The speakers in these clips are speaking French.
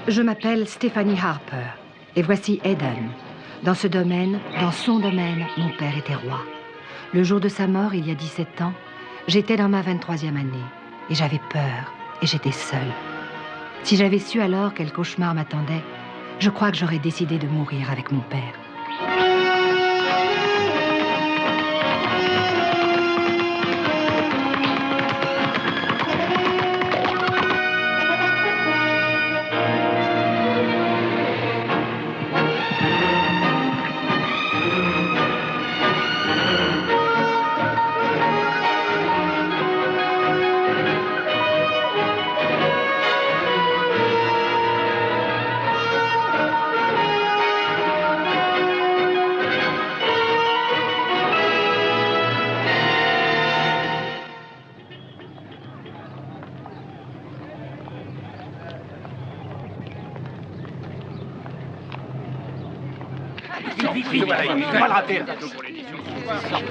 Je m'appelle Stephanie Harper. Et voici Eden. Dans ce domaine, dans son domaine, mon père était roi. Le jour de sa mort, il y a 17 ans, j'étais dans ma 23e année. Et j'avais peur. Et j'étais seule. Si j'avais su alors quel cauchemar m'attendait, je crois que j'aurais décidé de mourir avec mon père.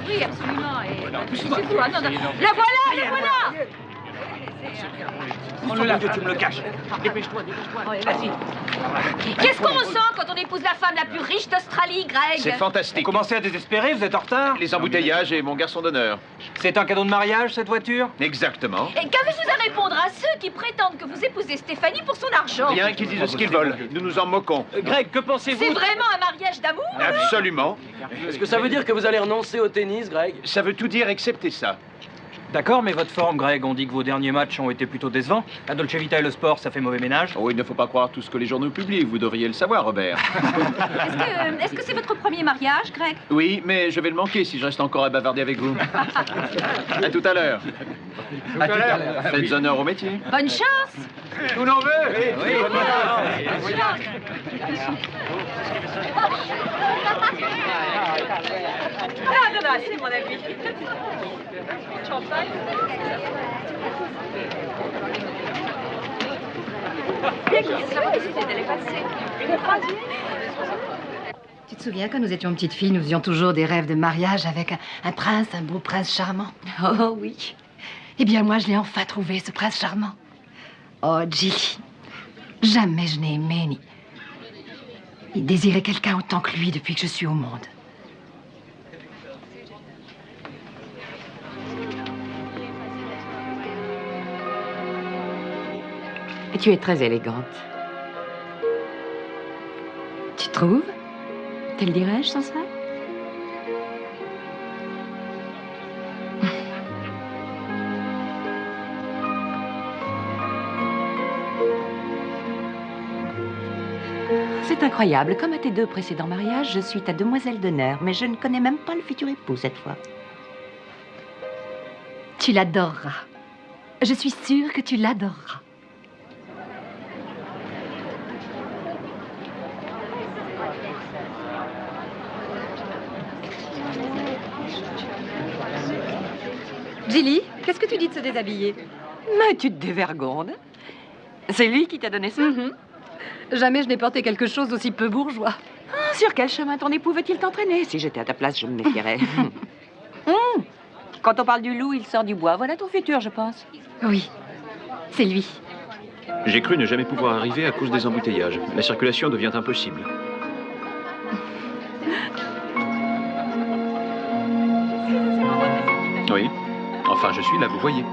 Oui, absolument. La voilà, la voilà. Prends-le là, tu me le caches. Dépêche-toi, vas-y. Qu'est-ce qu'on sent quand on épouse la femme la plus riche d'Australie, Greg? C'est fantastique. Vous commencez à désespérer, vous êtes en retard? Les embouteillages et mon garçon d'honneur. C'est un cadeau de mariage, cette voiture? Exactement. Et qu'avez-vous à répondre à ceux qui prétendent que vous épousez Stéphanie pour son argent? Rien qu'ils disent ce qu'ils veulent. Nous nous en moquons. Greg, que pensez-vous? C'est vraiment un mariage d'amour? Absolument. Est-ce que ça veut dire que vous allez renoncer au tennis, Greg? Ça veut tout dire excepté ça. D'accord, mais votre forme, Greg, on dit que vos derniers matchs ont été plutôt décevants. La Dolce Vita et le sport, ça fait mauvais ménage. Oh, il ne faut pas croire tout ce que les journaux publient. Vous devriez le savoir, Robert. Est-ce que c'est votre premier mariage, Greg? Oui, mais je vais le manquer si je reste encore à bavarder avec vous. À tout à l'heure. À tout à l'heure. Faites honneur au métier. Bonne chance! Tout l'en veut. Oui, Non, c'est mon ami. Champagne. Tu te souviens, quand nous étions petites filles, nous faisions toujours des rêves de mariage avec un prince, un beau prince charmant. Oh oui. Eh bien, moi, je l'ai enfin trouvé, ce prince charmant. Oh, Gilly. Jamais je n'ai aimé ni désiré quelqu'un autant que lui depuis que je suis au monde. Et tu es très élégante. Tu trouves? Te le dirais-je sans ça? C'est incroyable. Comme à tes deux précédents mariages, je suis ta demoiselle d'honneur, mais je ne connais même pas le futur époux cette fois. Tu l'adoreras. Je suis sûre que tu l'adoreras. Gilly, qu'est-ce que tu dis de se déshabiller? Mais tu te dévergondes. C'est lui qui t'a donné ça? Jamais je n'ai porté quelque chose d'aussi peu bourgeois. Ah, sur quel chemin ton époux veut-il t'entraîner? Si j'étais à ta place, je me méfierais. Quand on parle du loup, il sort du bois. Voilà ton futur, je pense. Oui, c'est lui. J'ai cru ne jamais pouvoir arriver à cause des embouteillages. La circulation devient impossible. Oui. Enfin, je suis là, vous voyez.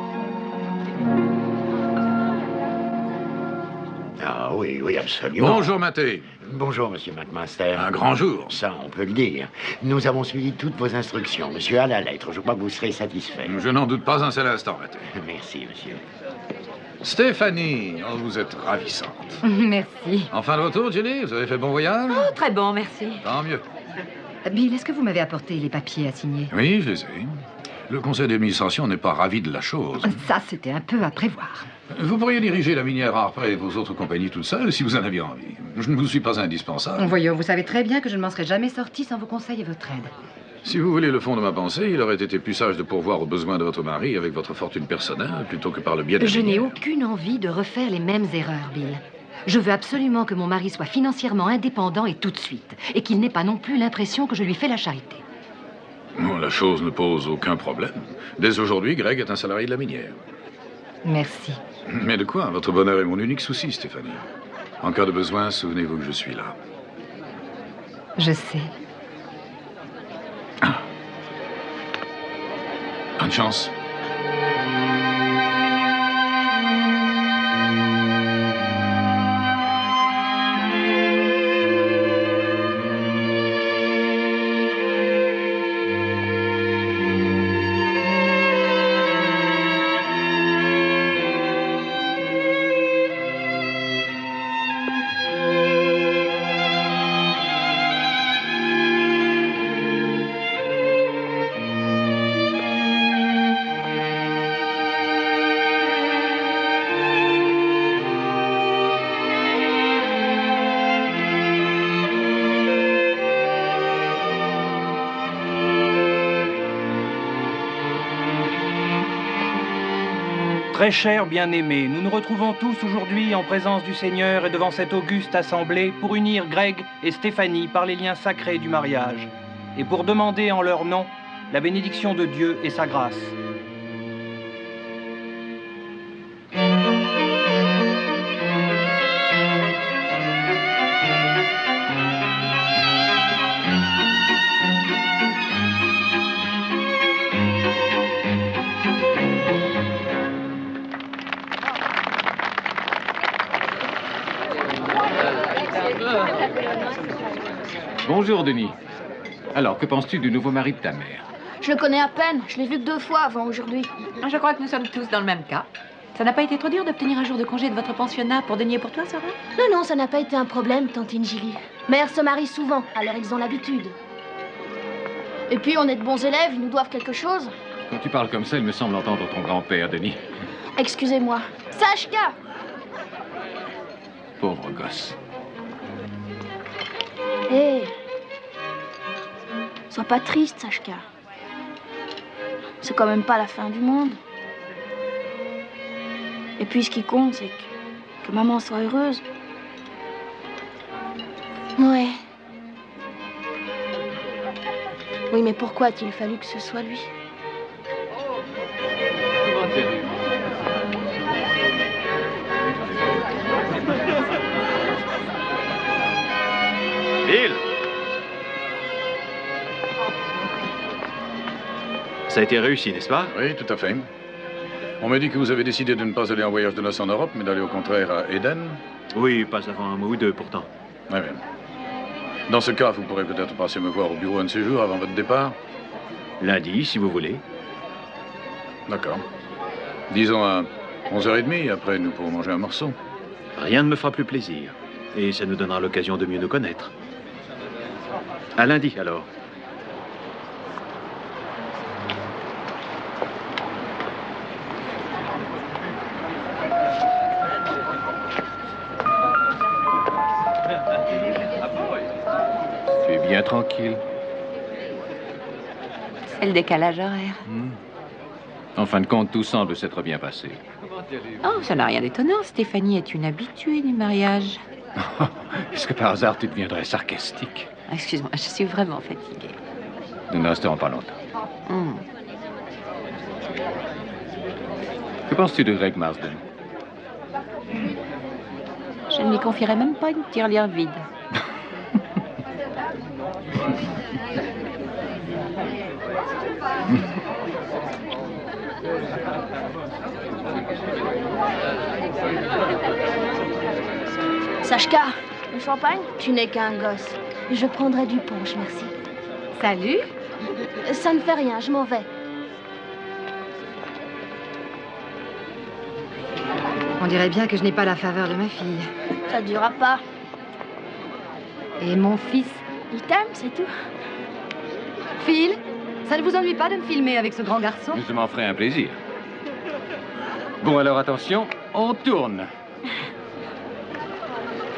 Ah oui, oui, absolument. Bonjour, Mathé. Bonjour, monsieur McMaster. Un grand jour. Ça, on peut le dire. Nous avons suivi toutes vos instructions, monsieur, à la lettre. Je crois que vous serez satisfait. Je n'en doute pas un seul instant, Mathé. Merci, monsieur. Stéphanie, oh, vous êtes ravissante. Merci. En fin de retour, Jenny, vous avez fait bon voyage? Oh, très bon, merci. Tant mieux. Bill, est-ce que vous m'avez apporté les papiers à signer? Oui, je les ai. Le conseil d'administration n'est pas ravi de la chose. Ça, c'était un peu à prévoir. Vous pourriez diriger la minière Harper et vos autres compagnies toute seule si vous en aviez envie. Je ne vous suis pas indispensable. Voyons, vous savez très bien que je ne m'en serais jamais sortie sans vos conseils et votre aide. Si vous voulez le fond de ma pensée, il aurait été plus sage de pourvoir aux besoins de votre mari avec votre fortune personnelle plutôt que par le biais de la Je n'ai minière. aucune envie de refaire les mêmes erreurs, Bill. Je veux absolument que mon mari soit financièrement indépendant et tout de suite. Et qu'il n'ait pas non plus l'impression que je lui fais la charité. Bon, la chose ne pose aucun problème. Dès aujourd'hui, Greg est un salarié de la minière. Merci. Mais de quoi? Votre bonheur est mon unique souci, Stéphanie. En cas de besoin, souvenez-vous que je suis là. Je sais. Bonne chance. Très cher bien-aimé, nous nous retrouvons tous aujourd'hui en présence du Seigneur et devant cette auguste assemblée pour unir Greg et Stéphanie par les liens sacrés du mariage et pour demander en leur nom la bénédiction de Dieu et sa grâce. Bonjour, Denis. Alors, que penses-tu du nouveau mari de ta mère? Je le connais à peine. Je l'ai vu que 2 fois avant aujourd'hui. Je crois que nous sommes tous dans le même cas. Ça n'a pas été trop dur d'obtenir un jour de congé de votre pensionnat pour Denis et pour toi, Sarah? Non, non, ça n'a pas été un problème, tantine Gilly. Mère se marie souvent, alors ils ont l'habitude. Et puis, on est de bons élèves, ils nous doivent quelque chose. Quand tu parles comme ça, il me semble entendre ton grand-père, Denis. Excusez-moi. Sachka! Pauvre gosse. Hé! Sois pas triste, Sachka. C'est quand même pas la fin du monde. Et puis, ce qui compte, c'est que maman soit heureuse. Ouais. Oui, mais pourquoi a-t-il fallu que ce soit lui? Bill! Ça a été réussi, n'est-ce pas? Oui, tout à fait. On m'a dit que vous avez décidé de ne pas aller en voyage de noces en Europe, mais d'aller au contraire à Eden. Oui, pas avant un mois ou deux, pourtant. Très bien. Dans ce cas, vous pourrez peut-être passer me voir au bureau un de ces jours avant votre départ. Lundi, si vous voulez. D'accord. Disons à 11h30, après nous pourrons manger un morceau. Rien ne me fera plus plaisir. Et ça nous donnera l'occasion de mieux nous connaître. À lundi, alors. Tu es bien tranquille. C'est le décalage horaire. En fin de compte, tout semble s'être bien passé. Oh, ça n'a rien d'étonnant. Stéphanie est une habituée du mariage. Est-ce que par hasard, tu deviendrais sarcastique? Excuse-moi, je suis vraiment fatiguée. Nous ne resterons pas longtemps. Que penses-tu de Greg Marsden? Je ne lui confierai même pas une tirelire vide. Sachka, le champagne? Tu n'es qu'un gosse. Je prendrai du punch, merci. Salut. Ça ne fait rien, je m'en vais. On dirait bien que je n'ai pas la faveur de ma fille. Ça durera pas. Et mon fils? Il t'aime, c'est tout. Phil, ça ne vous ennuie pas de me filmer avec ce grand garçon? Je m'en ferai un plaisir. Bon, alors attention, on tourne.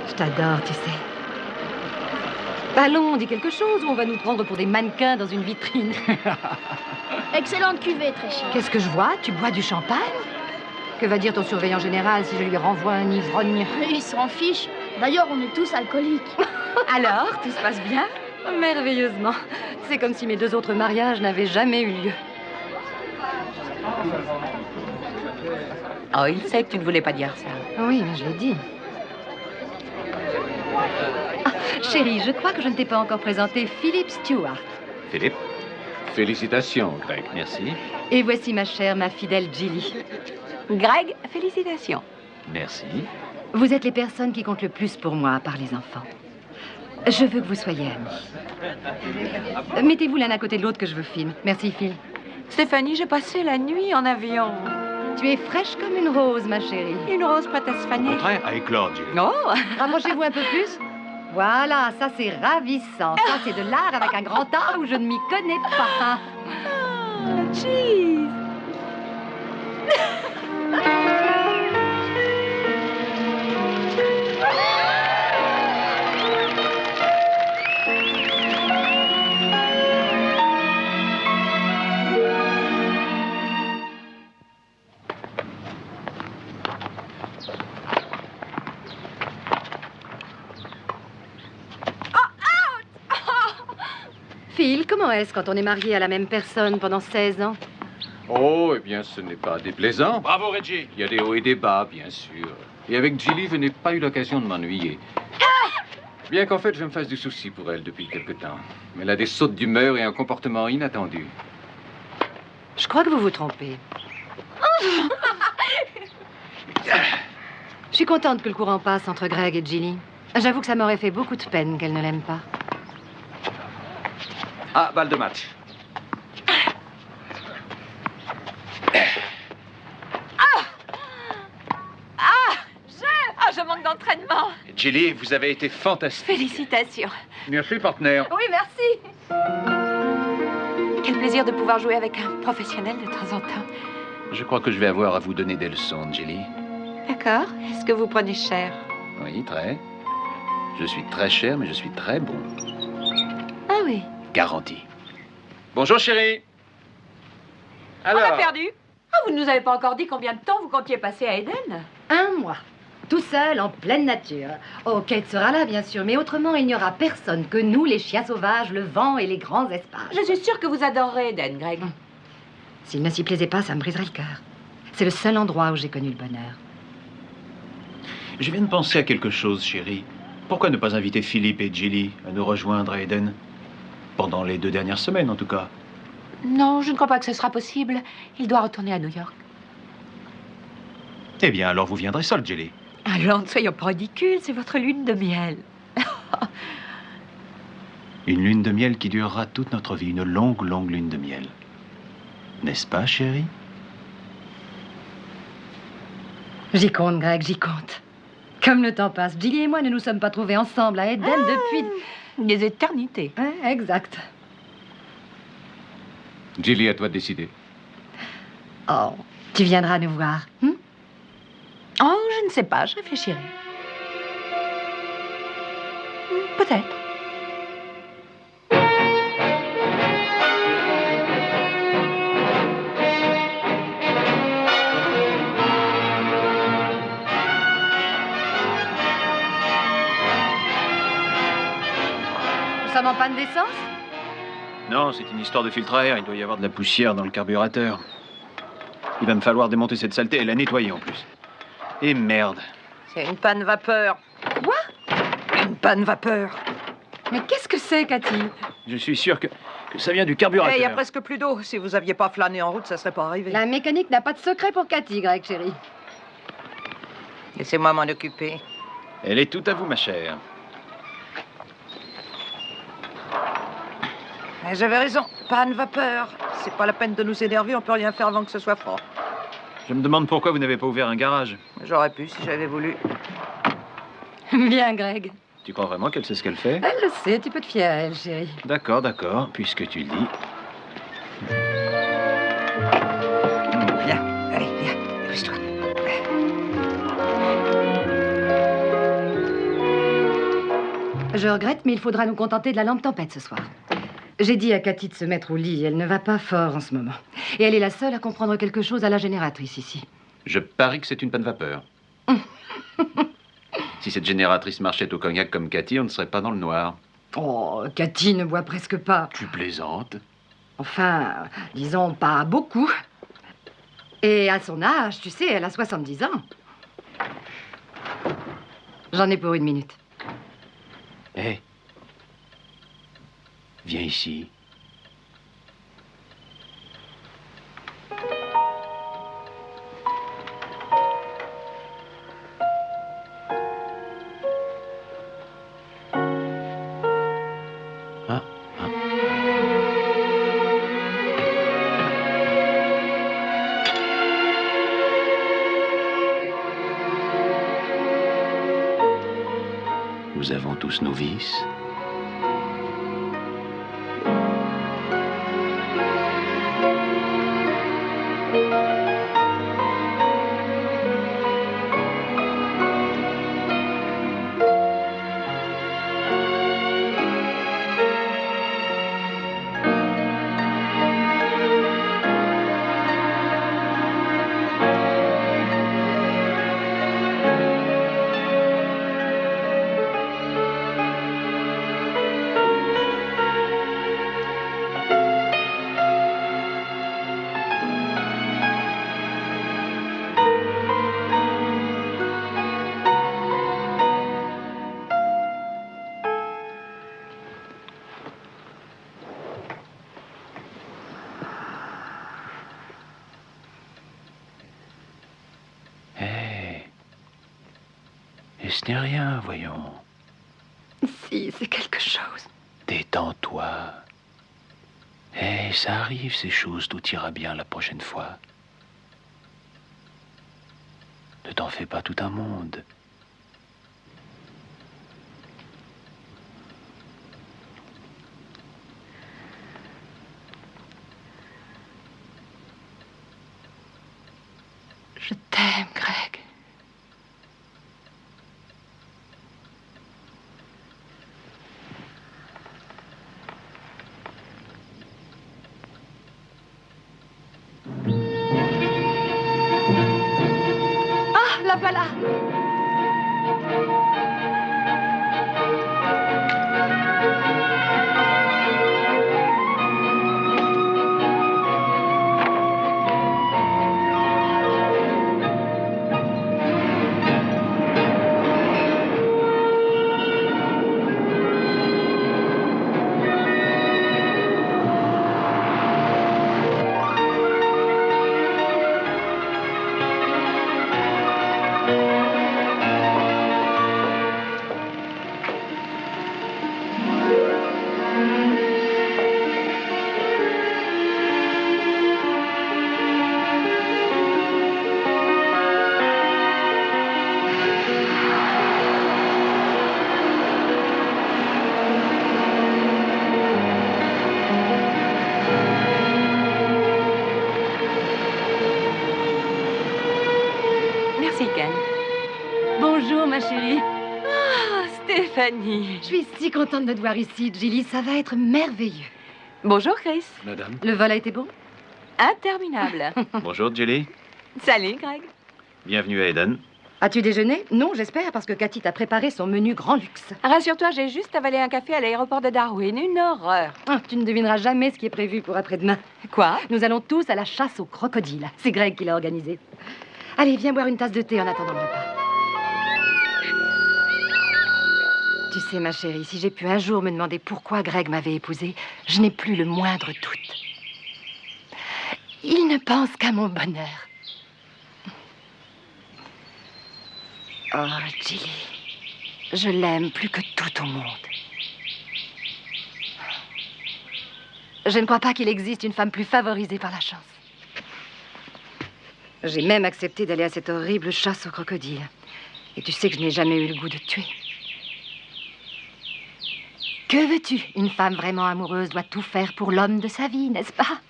Je t'adore, tu sais. Allons, dis quelque chose ou on va nous prendre pour des mannequins dans une vitrine. Excellente cuvée, très chère. Qu'est-ce que je vois? Tu bois du champagne? Que va dire ton surveillant général si je lui renvoie un ivrogne? Il s'en fiche. D'ailleurs, on est tous alcooliques. Alors, tout se passe bien? Merveilleusement. C'est comme si mes 2 autres mariages n'avaient jamais eu lieu. Oh, il sait que tu ne voulais pas dire ça. Oui, mais je l'ai dit. Chérie, je crois que je ne t'ai pas encore présenté Philip Stewart. Philippe, félicitations, Greg. Merci. Et voici ma chère, ma fidèle Jilly. Greg, félicitations. Merci. Vous êtes les personnes qui comptent le plus pour moi, à part les enfants. Je veux que vous soyez amis. Mettez-vous l'un à côté de l'autre que je vous filme. Merci, Phil. Stéphanie, j'ai passé la nuit en avion. Tu es fraîche comme une rose, ma chérie. Une rose prête à se Au faner. contraire, à éclore, Jilly. Oh! Rapprochez-vous un peu plus. Voilà, ça c'est ravissant. Ça c'est de l'art avec un grand A où je ne m'y connais pas. Cheese! Phil, comment est-ce quand on est marié à la même personne pendant 16 ans? Oh, eh bien, ce n'est pas déplaisant. Bravo, Reggie. Il y a des hauts et des bas, bien sûr. Et avec Jilly, je n'ai pas eu l'occasion de m'ennuyer. Bien qu'en fait, je me fasse du souci pour elle depuis quelque temps. Elle a des sautes d'humeur et un comportement inattendu. Je crois que vous vous trompez. Je suis contente que le courant passe entre Greg et Jilly. J'avoue que ça m'aurait fait beaucoup de peine qu'elle ne l'aime pas. Ah, balle de match. Je manque d'entraînement. Jilly, vous avez été fantastique. Félicitations. Merci, partenaire. Oui, merci. Quel plaisir de pouvoir jouer avec un professionnel de temps en temps. Je crois que je vais avoir à vous donner des leçons, Jilly. D'accord. Est-ce que vous prenez cher? Oui, très. Je suis très cher, mais je suis très bon. Ah oui. Garanti. Bonjour, chérie. On a perdu. Ah, vous ne nous avez pas encore dit combien de temps vous comptiez passer à Eden? 1 mois. Tout seul, en pleine nature. Oh, Kate sera là, bien sûr, mais autrement, il n'y aura personne que nous, les chiens sauvages, le vent et les grands espaces. Je suis sûre que vous adorerez Eden, Greg. S'il ne s'y plaisait pas, ça me briserait le cœur. C'est le seul endroit où j'ai connu le bonheur. Je viens de penser à quelque chose, chérie. Pourquoi ne pas inviter Philippe et Jilly à nous rejoindre à Eden? Pendant les 2 dernières semaines, en tout cas. Non, je ne crois pas que ce sera possible. Il doit retourner à New York. Eh bien, alors vous viendrez seul, Jilly. Alors, ne soyons pas ridicules, c'est votre lune de miel. Une lune de miel qui durera toute notre vie. Une longue, longue lune de miel. N'est-ce pas, chérie? J'y compte, Greg, j'y compte. Comme le temps passe, Jilly et moi ne nous sommes pas trouvés ensemble à Eden depuis... Des éternités. Ouais, exact. Jilly, à toi de décider. Oh, tu viendras nous voir, hein? Oh, je ne sais pas, je réfléchirai. Peut-être. Nous sommes en panne d'essence? Non, c'est une histoire de filtre à air. Il doit y avoir de la poussière dans le carburateur. Il va me falloir démonter cette saleté et la nettoyer en plus. Et merde. C'est une panne vapeur. Quoi? Une panne vapeur. Mais qu'est-ce que c'est, Cathy? Je suis sûr que ça vient du carburateur. Il y a presque plus d'eau. Si vous aviez pas flâné en route, ça serait pas arrivé. La mécanique n'a pas de secret pour Cathy, Greg, chérie. Laissez-moi m'en occuper. Elle est tout à vous, ma chère. J'avais raison. Panne vapeur. C'est pas la peine de nous énerver. On peut rien faire avant que ce soit froid. Je me demande pourquoi vous n'avez pas ouvert un garage. J'aurais pu si j'avais voulu. Bien, Greg. Tu crois vraiment qu'elle sait ce qu'elle fait? Elle le sait, tu peux te fier à elle, chérie. D'accord, d'accord, puisque tu le dis. Viens, allez, viens. Pousse-toi. Je regrette, mais il faudra nous contenter de la lampe tempête ce soir. J'ai dit à Cathy de se mettre au lit. Elle ne va pas fort en ce moment. Et elle est la seule à comprendre quelque chose à la génératrice ici. Je parie que c'est une panne vapeur. Si cette génératrice marchait au cognac comme Cathy, on ne serait pas dans le noir. Oh, Cathy ne boit presque pas. Tu plaisantes? Enfin, disons pas beaucoup. Et à son âge, tu sais, elle a 70 ans. J'en ai pour 1 minute. Hé. Viens ici. Nous avons tous nos vices. Ce n'est rien, voyons. Si, c'est quelque chose. Détends-toi. Ça arrive, ces choses, tout ira bien la prochaine fois. Ne t'en fais pas tout un monde. Je t'aime, Greg. La voilà. Merci, Ken. Bonjour, ma chérie. Ah, Stéphanie. Je suis si contente de te voir ici, Julie. Ça va être merveilleux. Bonjour, Chris. Madame. Le vol a été bon? Interminable. Bonjour, Julie. Salut, Greg. Bienvenue à Eden. As-tu déjeuné? Non, j'espère, parce que Cathy t'a préparé son menu grand luxe. Rassure-toi, j'ai juste avalé un café à l'aéroport de Darwin. Une horreur. Ah, tu ne devineras jamais ce qui est prévu pour après-demain. Quoi? Nous allons tous à la chasse aux crocodiles. C'est Greg qui l'a organisé. Allez, viens boire une tasse de thé en attendant le repas. Tu sais, ma chérie, si j'ai pu un jour me demander pourquoi Greg m'avait épousée, je n'ai plus le moindre doute. Il ne pense qu'à mon bonheur. Oh, Julie, je l'aime plus que tout au monde. Je ne crois pas qu'il existe une femme plus favorisée par la chance. J'ai même accepté d'aller à cette horrible chasse aux crocodiles. Et tu sais que je n'ai jamais eu le goût de tuer. Que veux-tu? Une femme vraiment amoureuse doit tout faire pour l'homme de sa vie, n'est-ce pas?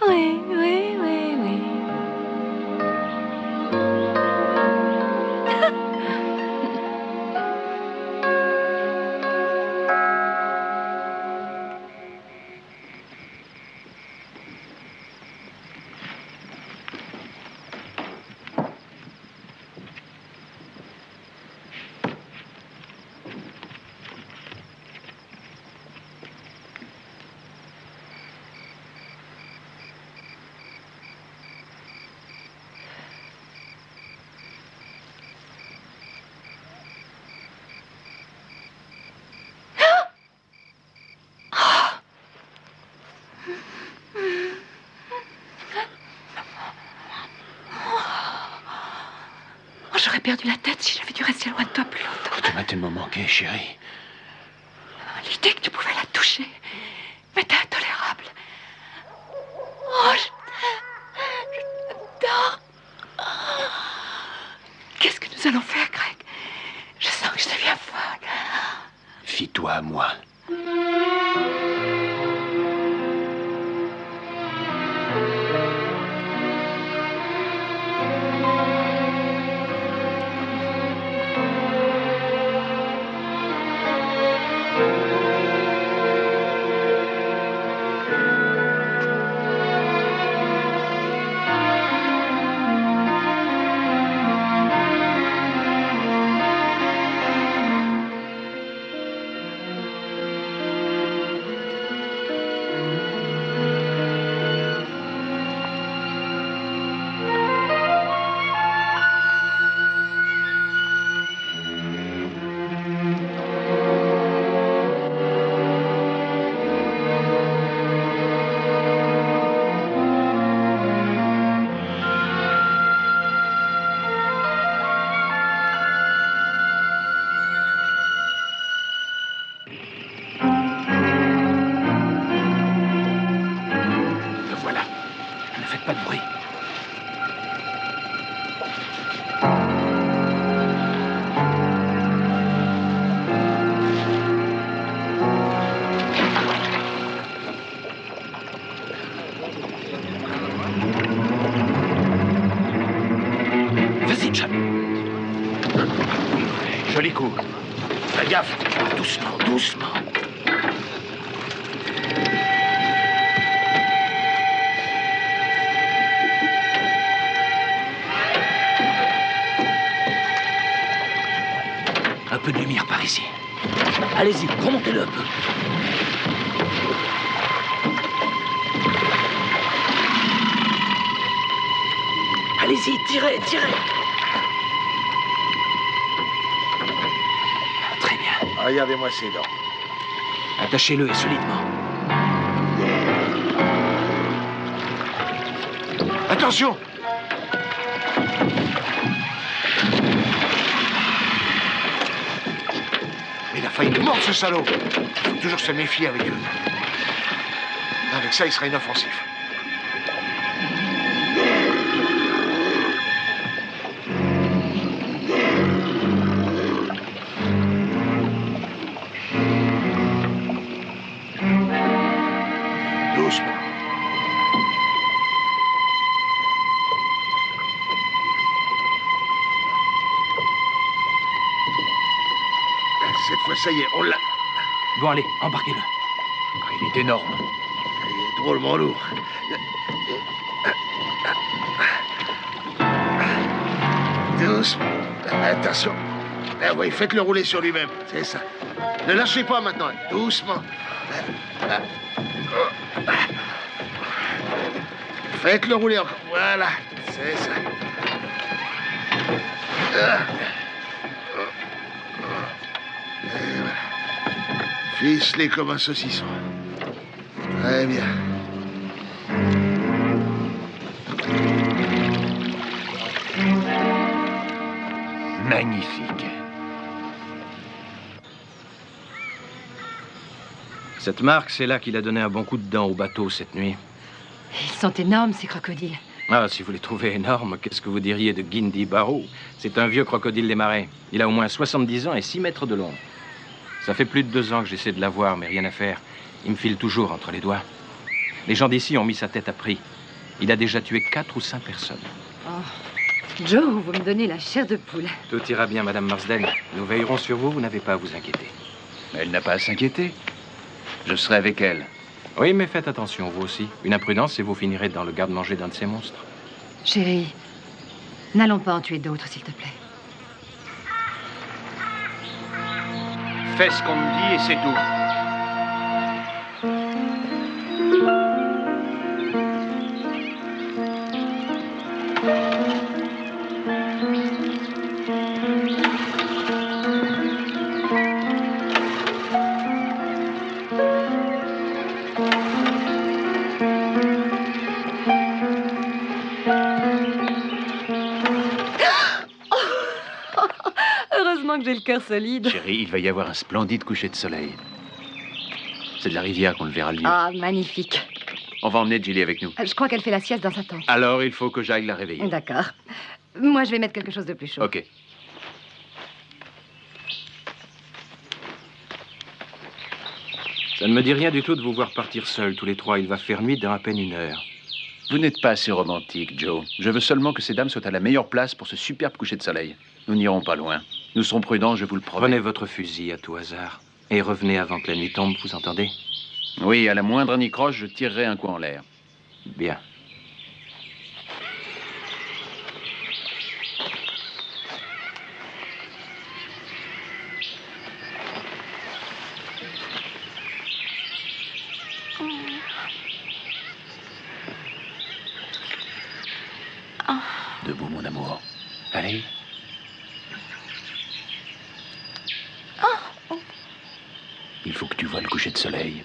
Oui, oui, oui, oui. perdu la tête si j'avais dû rester loin de toi plus longtemps. Tu m'as tellement manqué, chérie. L'idée que tu pouvais la toucher m'était intolérable. Oh, je t'adore. Qu'est-ce que nous allons faire, Greg? Je sens que je deviens folle. Fie-toi à moi. Joli coup. Fais gaffe. Doucement, doucement. Un peu de lumière par ici. Allez-y, remontez-le un peu. Allez-y, tirez, tirez. Très bien. Regardez-moi ses dents. Attachez-le et solidement. Attention! Il a failli nous mordre, ce salaud. Faut toujours se méfier avec eux. Avec ça, il sera inoffensif. Doucement. Cette fois, ça y est, on l'a. Bon, allez, embarquez-le. Il est énorme. Il est drôlement lourd. Doucement. Attention. Ah oui, faites-le rouler sur lui-même. C'est ça. Ne lâchez pas maintenant. Doucement. Faites-le rouler encore. Voilà. C'est ça. Et voilà. Ficelé comme un saucisson. Très bien. Magnifique. Cette marque, c'est là qu'il a donné un bon coup de dent au bateau cette nuit. Ils sont énormes, ces crocodiles. Ah, si vous les trouvez énormes, qu'est-ce que vous diriez de Guindy Barrow? C'est un vieux crocodile des marais. Il a au moins 70 ans et 6 mètres de long. Ça fait plus de 2 ans que j'essaie de l'avoir, mais rien à faire. Il me file toujours entre les doigts. Les gens d'ici ont mis sa tête à prix. Il a déjà tué 4 ou 5 personnes. Oh, Joe, vous me donnez la chair de poule. Tout ira bien, Madame Marsden. Nous veillerons sur vous, vous n'avez pas à vous inquiéter. Mais elle n'a pas à s'inquiéter. Je serai avec elle. Oui, mais faites attention, vous aussi. Une imprudence et vous finirez dans le garde-manger d'un de ces monstres. Chérie, n'allons pas en tuer d'autres, s'il te plaît. Fais ce qu'on me dit et c'est tout. quel cœur solide. Chérie, il va y avoir un splendide coucher de soleil. C'est de la rivière qu'on le verra le mieux. Ah, magnifique. On va emmener Julie avec nous. Je crois qu'elle fait la sieste dans sa tente. Alors, il faut que j'aille la réveiller. D'accord. Moi, je vais mettre quelque chose de plus chaud. Ok. Ça ne me dit rien du tout de vous voir partir seuls, tous les trois. Il va faire nuit dans à peine 1 heure. Vous n'êtes pas assez romantique, Joe. Je veux seulement que ces dames soient à la meilleure place pour ce superbe coucher de soleil. Nous n'irons pas loin. Nous serons prudents, je vous le promets. Prenez votre fusil à tout hasard et revenez avant que la nuit tombe, vous entendez? Oui, à la moindre anicroche, je tirerai un coup en l'air. Bien. Debout, mon amour. Allez. Il faut que tu vois le coucher de soleil.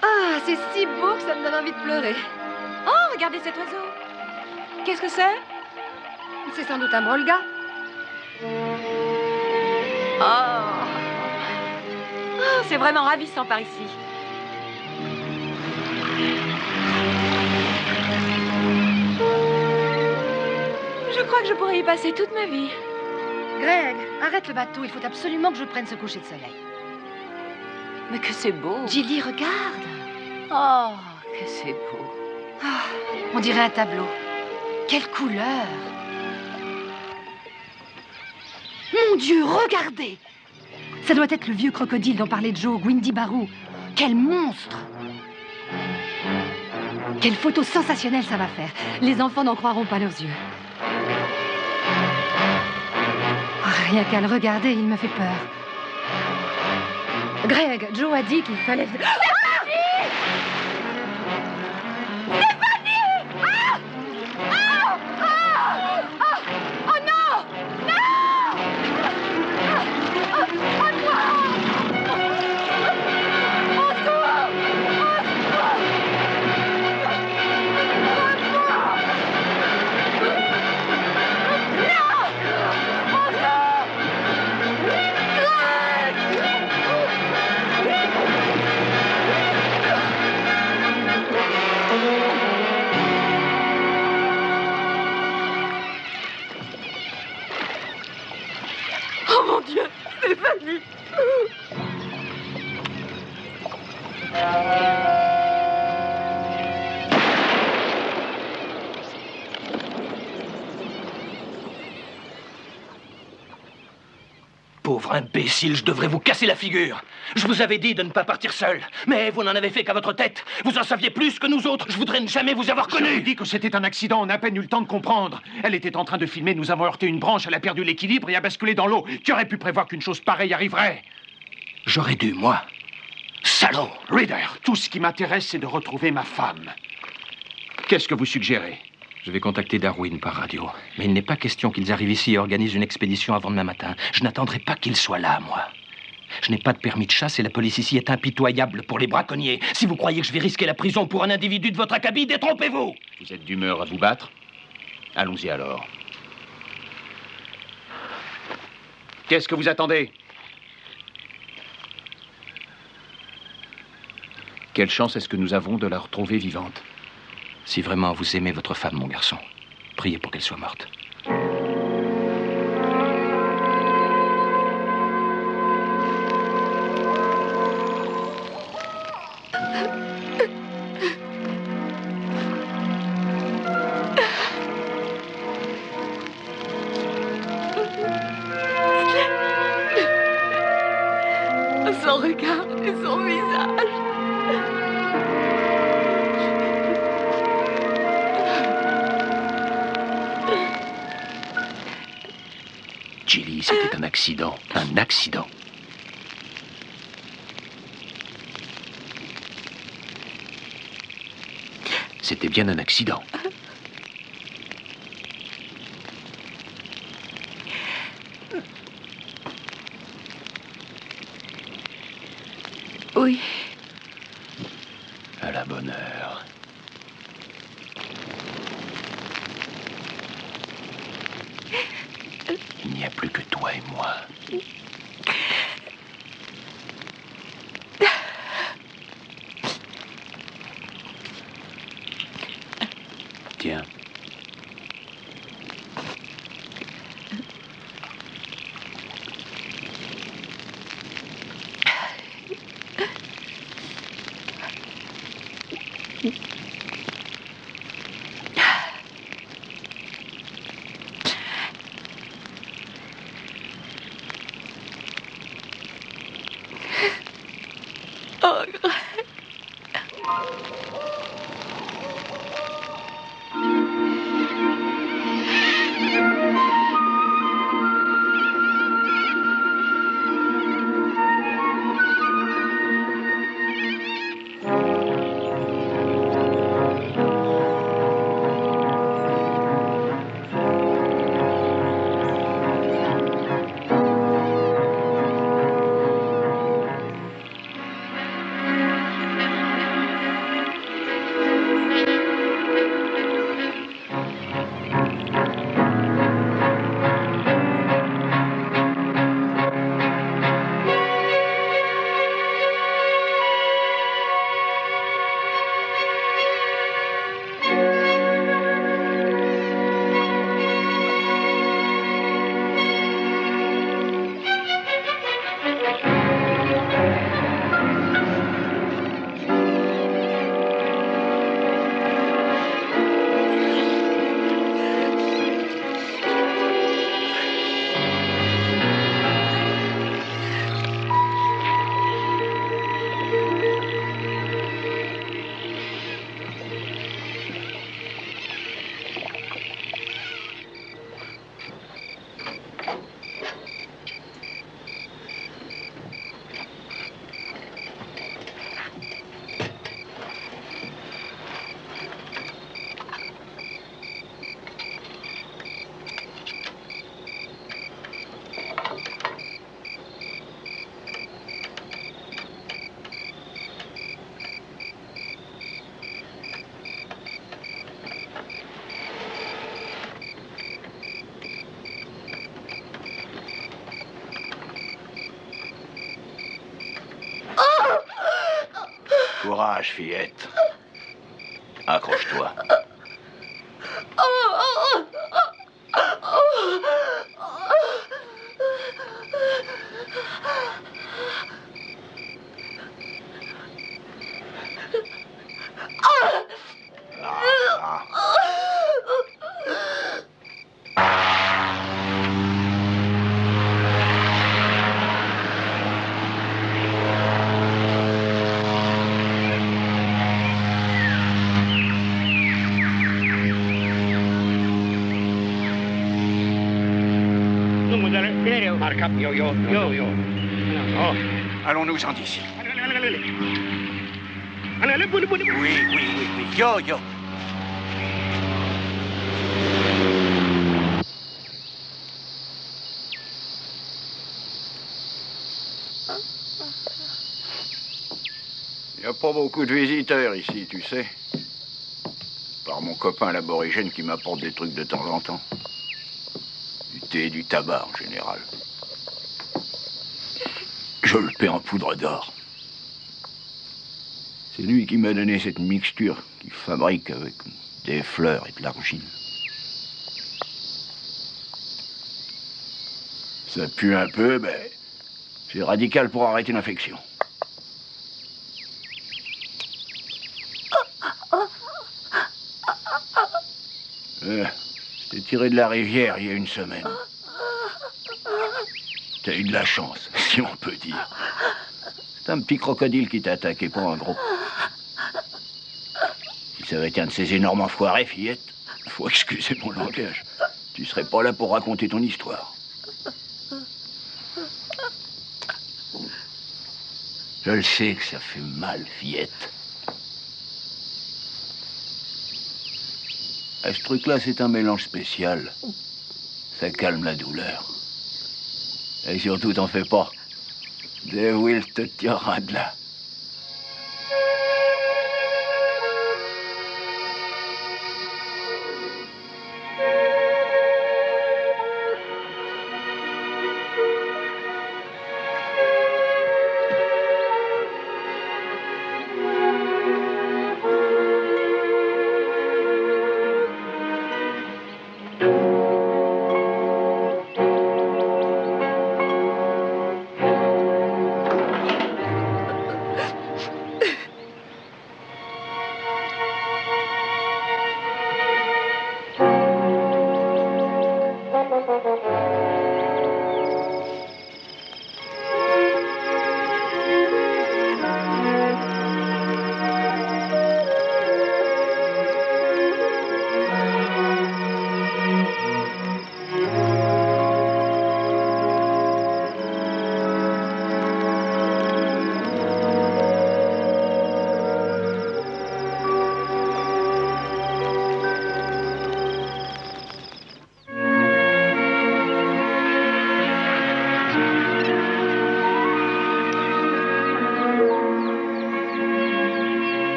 Ah, c'est si beau que ça me donne envie de pleurer. Oh, regardez cet oiseau. Qu'est-ce que c'est? C'est sans doute un brolga. Oh, c'est vraiment ravissant par ici. Je crois que je pourrais y passer toute ma vie. Greg, arrête le bateau. Il faut absolument que je prenne ce coucher de soleil. Mais que c'est beau. Gilly, regarde. Oh, que c'est beau. Ah, on dirait un tableau. Quelle couleur! Mon Dieu, regardez! Ça doit être le vieux crocodile dont parlait Joe, Windy Barou. Quel monstre! Quelle photo sensationnelle ça va faire. Les enfants n'en croiront pas leurs yeux. Rien qu'à le regarder, il me fait peur. Greg, Joe a dit qu'il fallait... Oh mon Dieu, Stéphanie! Pauvre imbécile, je devrais vous casser la figure. Je vous avais dit de ne pas partir seul, mais vous n'en avez fait qu'à votre tête. Vous en saviez plus que nous autres. Je voudrais ne jamais vous avoir connu. Je vous dis que c'était un accident, on n'a à peine eu le temps de comprendre. Elle était en train de filmer, nous avons heurté une branche, elle a perdu l'équilibre et a basculé dans l'eau. Qui aurait pu prévoir qu'une chose pareille arriverait? J'aurais dû, moi. Salaud! Reader, tout ce qui m'intéresse, c'est de retrouver ma femme. Qu'est-ce que vous suggérez? Je vais contacter Darwin par radio. Mais il n'est pas question qu'ils arrivent ici et organisent une expédition avant demain matin. Je n'attendrai pas qu'ils soient là, moi. Je n'ai pas de permis de chasse et la police ici est impitoyable pour les braconniers. Si vous croyez que je vais risquer la prison pour un individu de votre acabit, détrompez-vous! Vous êtes d'humeur à vous battre? Allons-y alors. Qu'est-ce que vous attendez? Quelle chance est-ce que nous avons de la retrouver vivante? Si vraiment vous aimez votre femme, mon garçon, priez pour qu'elle soit morte. Son regard et son visage. Gilly, c'était un accident. Un accident. C'était bien un accident. Oui. À la bonne heure. Il n'y a plus que toi et moi. Tiens. Oh, Greg. Courage, fillette. Accroche-toi. Allons-nous-en d'ici. Oui. Yo. Il n'y a pas beaucoup de visiteurs ici, tu sais. Par mon copain l'aborigène qui m'apporte des trucs de temps en temps. Du thé et du tabac en général. Je le paie en poudre d'or. C'est lui qui m'a donné cette mixture qu'il fabrique avec des fleurs et de l'argile. Ça pue un peu, mais c'est radical pour arrêter l'infection. Je t'ai tiré de la rivière il y a une semaine. T'as eu de la chance, si on peut dire. C'est un petit crocodile qui t'a attaqué, pas un gros. Si ça avait été un de ces énormes enfoirés, fillette, faut excuser mon langage. Tu serais pas là pour raconter ton histoire. Je le sais que ça fait mal, fillette. Ce truc-là, c'est un mélange spécial. Ça calme la douleur. Et surtout, t'en fais pas. Dave Will te tirera de là.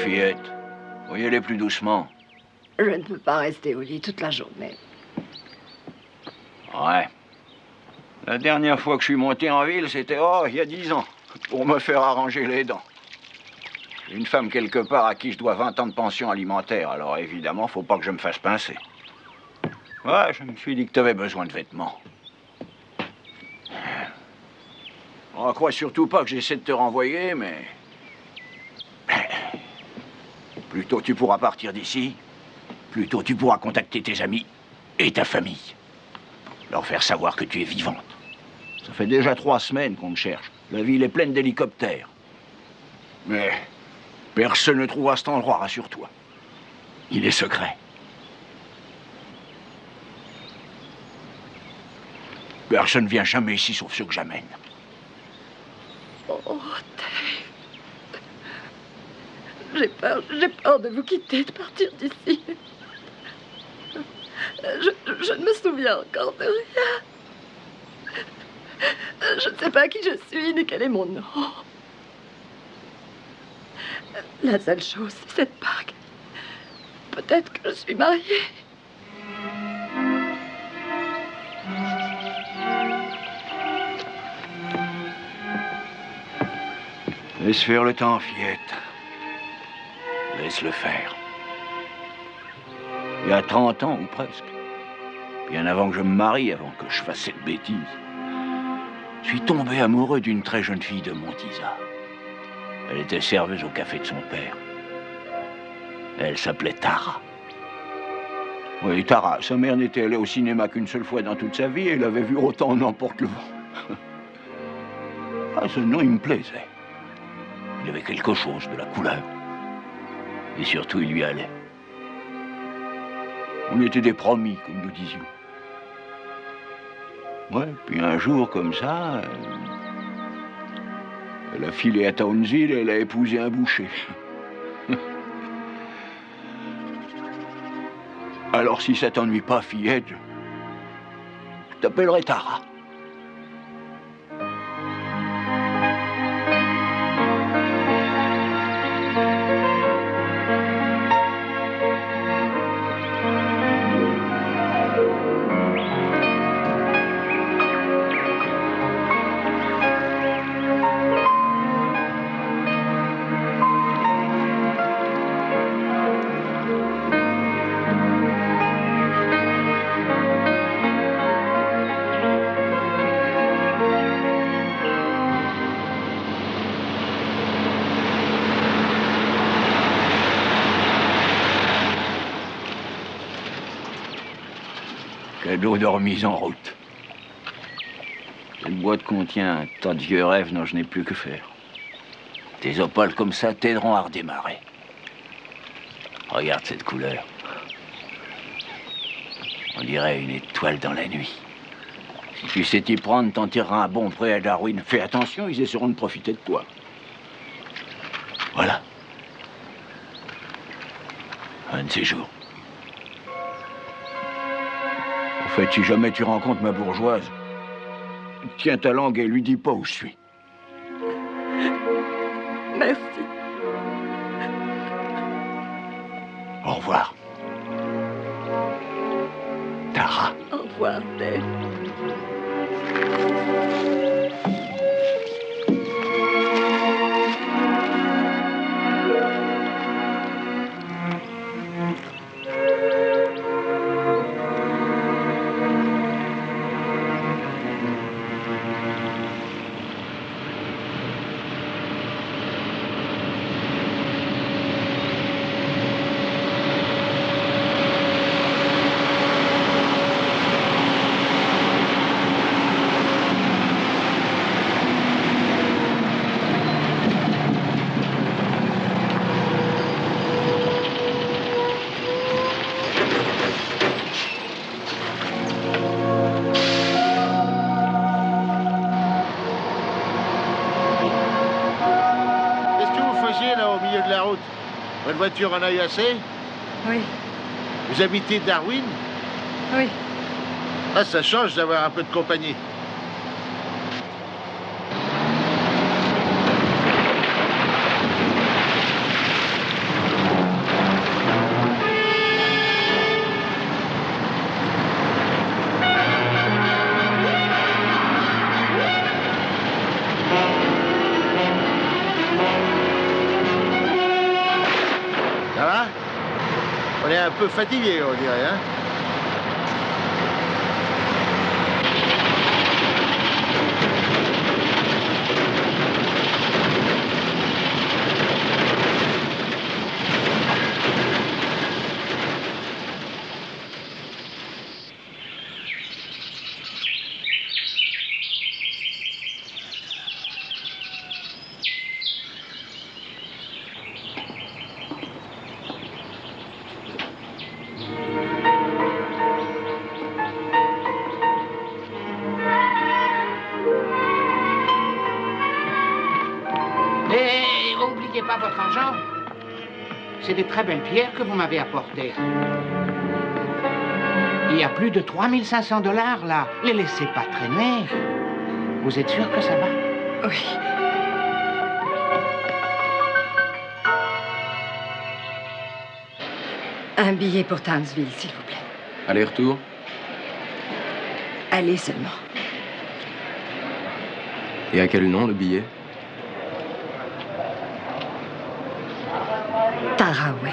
fillette. Voyez-les plus doucement. Je ne peux pas rester au lit toute la journée. Ouais. La dernière fois que je suis monté en ville, c'était, il y a 10 ans, pour me faire arranger les dents. Une femme quelque part à qui je dois 20 ans de pension alimentaire, alors évidemment, faut pas que je me fasse pincer. Ouais, je me suis dit que t'avais besoin de vêtements. On croit surtout pas que j'essaie de te renvoyer, mais... Plus tôt tu pourras partir d'ici, plus tôt tu pourras contacter tes amis et ta famille. Leur faire savoir que tu es vivante. Ça fait déjà 3 semaines qu'on te cherche. La ville est pleine d'hélicoptères. Mais personne ne trouvera cet endroit, rassure-toi. Il est secret. Personne ne vient jamais ici sauf ceux que j'amène. Oh, Dave. J'ai peur de vous quitter, de partir d'ici. Je ne me souviens encore de rien. Je ne sais pas qui je suis, ni quel est mon nom. La seule chose, c'est cette bague. Peut-être que je suis mariée. Laisse faire le temps, fillette. Laisse-le faire. Il y a 30 ans, ou presque, bien avant que je me marie, avant que je fasse cette bêtise, je suis tombé amoureux d'une très jeune fille de Montisa. Elle était serveuse au café de son père. Elle s'appelait Tara. Oui, Tara, sa mère n'était allée au cinéma qu'une seule fois dans toute sa vie et elle avait vu autant n'emporte le vent. Ah, ce nom, il me plaisait. Il avait quelque chose de la couleur. Et surtout, il lui allait. On était des promis, comme nous disions. Ouais, puis un jour, comme ça, elle a filé à Townsville et elle a épousé un boucher. Alors, si ça t'ennuie pas, fillette, je t'appellerai Tara. Cadeau de remise en route. Cette boîte contient un tas de vieux rêves dont je n'ai plus que faire. Des opales comme ça t'aideront à redémarrer. Regarde cette couleur. On dirait une étoile dans la nuit. Si tu sais t'y prendre, t'en tireras un bon prêt à Darwin. Fais attention, ils essaieront de profiter de toi. Voilà. Un de ces jours. En fait, si jamais tu rencontres ma bourgeoise, tiens ta langue et lui dis pas où je suis. Merci. Au revoir. Tara. Au revoir, Dave. Votre voiture en a eu assez? Oui. Vous habitez Darwin? Oui. Ah, ça change d'avoir un peu de compagnie. On est un peu fatigué, on dirait, hein? Pas votre argent. C'est des très belles pierres que vous m'avez apportées. Il y a plus de 3500 $ là. Les laissez pas traîner. Vous êtes sûr que ça va? Oui. Un billet pour Townsville, s'il vous plaît. Aller-retour? Allez seulement. Et à quel nom, le billet? Tara Wells.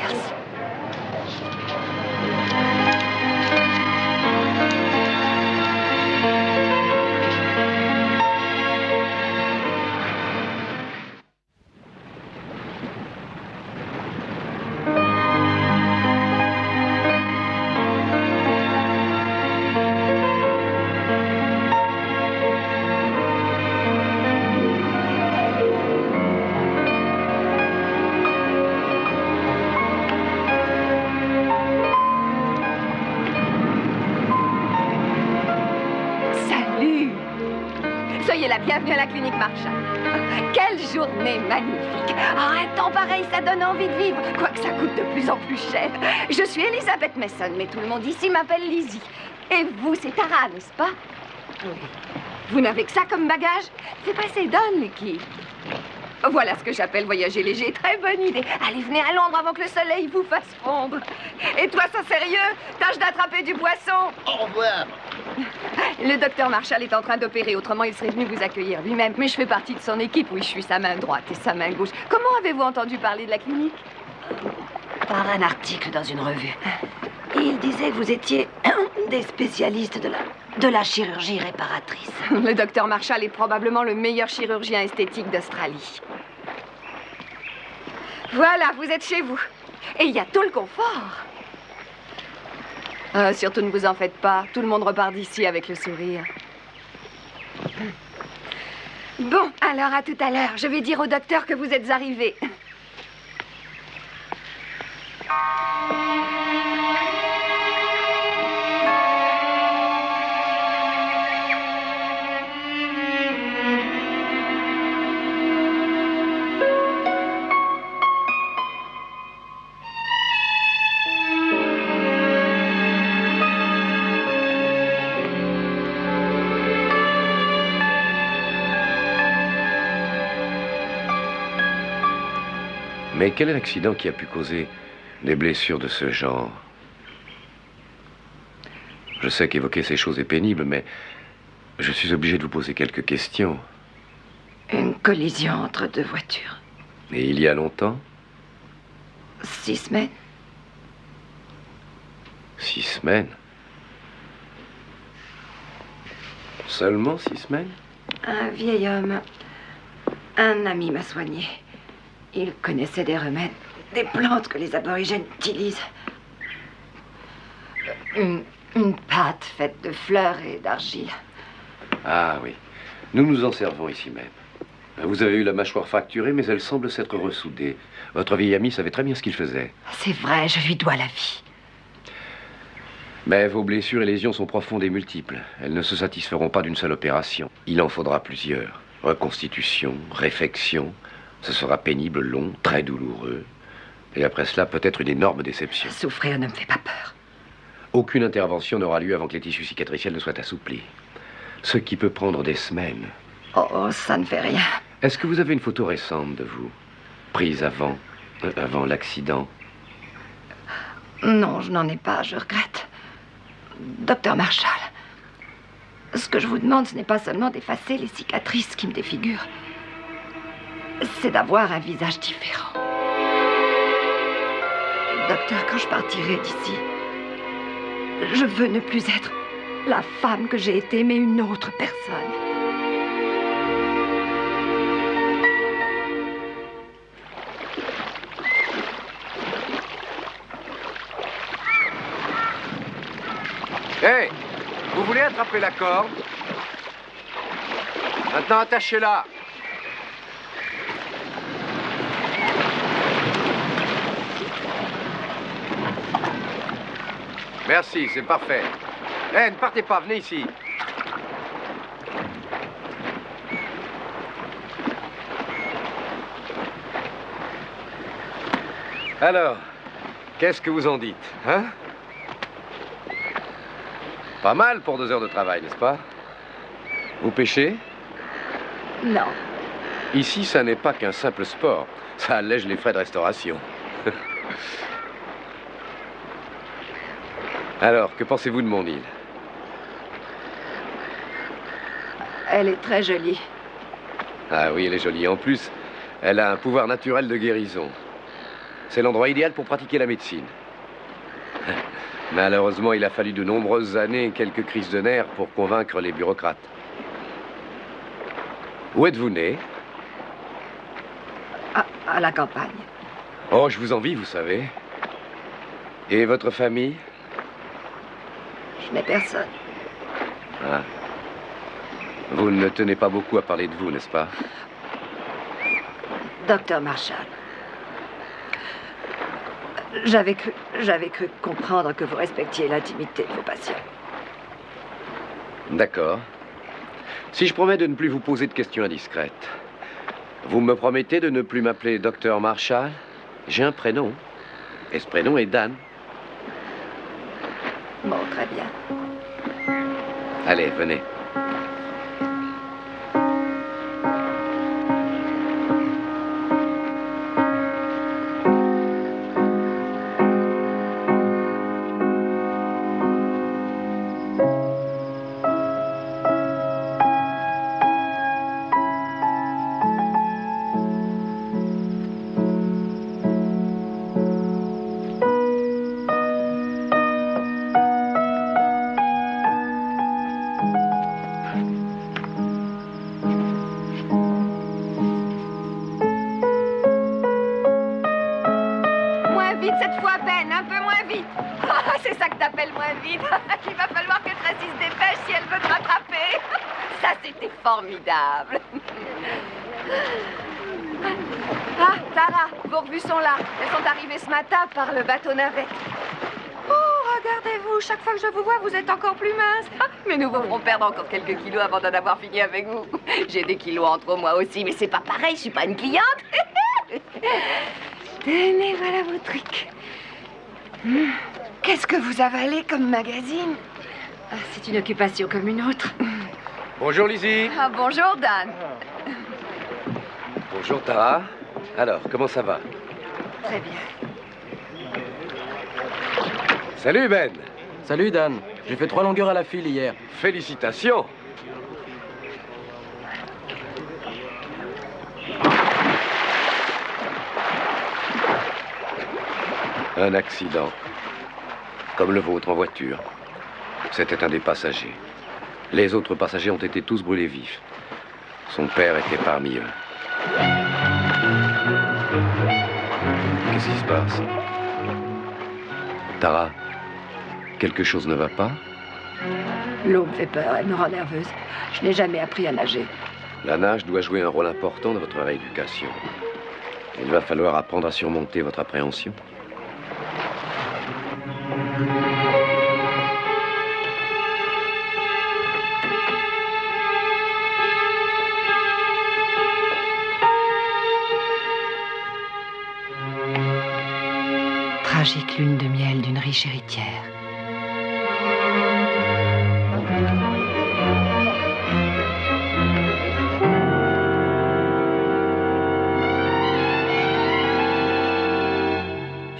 Soyez la bienvenue à la clinique Marshall. Quelle journée magnifique. Ah, un temps pareil, ça donne envie de vivre, quoique ça coûte de plus en plus cher. Je suis Elizabeth Mason, mais tout le monde ici m'appelle Lizzie. Et vous, c'est Tara, n'est-ce pas? Oui. Vous n'avez que ça comme bagage? C'est passé donne, Nicky. Voilà ce que j'appelle voyager léger. Très bonne idée. Allez, venez à Londres avant que le soleil vous fasse fondre. Et toi, ça sérieux? Tâche d'attraper du poisson. Au revoir. Le docteur Marshall est en train d'opérer, autrement il serait venu vous accueillir lui-même. Mais je fais partie de son équipe. Oui, je suis sa main droite et sa main gauche. Comment avez-vous entendu parler de la clinique? Par un article dans une revue. Et il disait que vous étiez des spécialistes de la chirurgie réparatrice. Le docteur Marshall est probablement le meilleur chirurgien esthétique d'Australie. Voilà, vous êtes chez vous. Et il y a tout le confort. Surtout ne vous en faites pas. Tout le monde repart d'ici avec le sourire. Bon, alors à tout à l'heure. Je vais dire au docteur que vous êtes arrivés. Mais quel est l'accident qui a pu causer des blessures de ce genre? Je sais qu'évoquer ces choses est pénible, mais je suis obligé de vous poser quelques questions. Une collision entre deux voitures. Et il y a longtemps? 6 semaines. 6 semaines? Seulement 6 semaines? Un vieil homme, un ami m'a soigné. Il connaissait des remèdes, des plantes que les aborigènes utilisent. Une pâte faite de fleurs et d'argile. Ah oui, nous nous en servons ici même. Vous avez eu la mâchoire fracturée, mais elle semble s'être ressoudée. Votre vieil ami savait très bien ce qu'il faisait. C'est vrai, je lui dois la vie. Mais vos blessures et lésions sont profondes et multiples. Elles ne se satisferont pas d'une seule opération. Il en faudra plusieurs. Reconstitution, réfection. Ce sera pénible, long, très douloureux. Et après cela, peut-être une énorme déception. Souffrir ne me fait pas peur. Aucune intervention n'aura lieu avant que les tissus cicatriciels ne soient assouplis. Ce qui peut prendre des semaines. Oh, ça ne fait rien. Est-ce que vous avez une photo récente de vous? Prise avant l'accident? Non, je n'en ai pas, je regrette. Docteur Marshall, ce que je vous demande, ce n'est pas seulement d'effacer les cicatrices qui me défigurent. C'est d'avoir un visage différent. Docteur docteur, quand je partirai d'ici, je veux ne plus être la femme que j'ai été, mais une autre personne. Hé, vous voulez attraper la corde? Maintenant, attachez-la. Merci, c'est parfait. Hé, ne partez pas, venez ici. Alors, qu'est-ce que vous en dites, hein? Pas mal pour 2 heures de travail, n'est-ce pas? Vous pêchez? Non. Ici, ça n'est pas qu'un simple sport. Ça allège les frais de restauration. Alors, que pensez-vous de mon île? Elle est très jolie. Ah oui, elle est jolie. En plus, elle a un pouvoir naturel de guérison. C'est l'endroit idéal pour pratiquer la médecine. Malheureusement, il a fallu de nombreuses années et quelques crises de nerfs pour convaincre les bureaucrates. Où êtes-vous né? À la campagne. Oh, je vous envie, vous savez. Et votre famille? Je n'ai personne. Ah. Vous ne tenez pas beaucoup à parler de vous, n'est-ce pas? Docteur Marshall. J'avais cru comprendre que vous respectiez l'intimité de vos patients. D'accord. Si je promets de ne plus vous poser de questions indiscrètes, vous me promettez de ne plus m'appeler Docteur Marshall? J'ai un prénom. Et ce prénom est Dan. Bon, très bien. Allez, venez. Formidable. Ah, Tara, vos revues sont là. Elles sont arrivées ce matin par le bateau navette. Oh, regardez-vous, chaque fois que je vous vois, vous êtes encore plus mince. Mais nous vous ferons perdre encore quelques kilos avant d'en avoir fini avec vous. J'ai des kilos en trop moi aussi, mais c'est pas pareil, je suis pas une cliente. Tenez, voilà vos trucs. Qu'est-ce que vous avalez comme magazine? C'est une occupation comme une autre. Bonjour Lizzie. Ah, bonjour Dan. Bonjour Tara. Alors, comment ça va? Très bien. Salut Ben. Salut Dan. J'ai fait 3 longueurs à la file hier. Félicitations. Un accident. Comme le vôtre en voiture. C'était un des passagers. Les autres passagers ont été tous brûlés vifs. Son père était parmi eux. Qu'est-ce qui se passe? Tara, quelque chose ne va pas? L'eau me fait peur, elle me rend nerveuse. Je n'ai jamais appris à nager. La nage doit jouer un rôle important dans votre rééducation. Il va falloir apprendre à surmonter votre appréhension. Tragique lune de miel d'une riche héritière.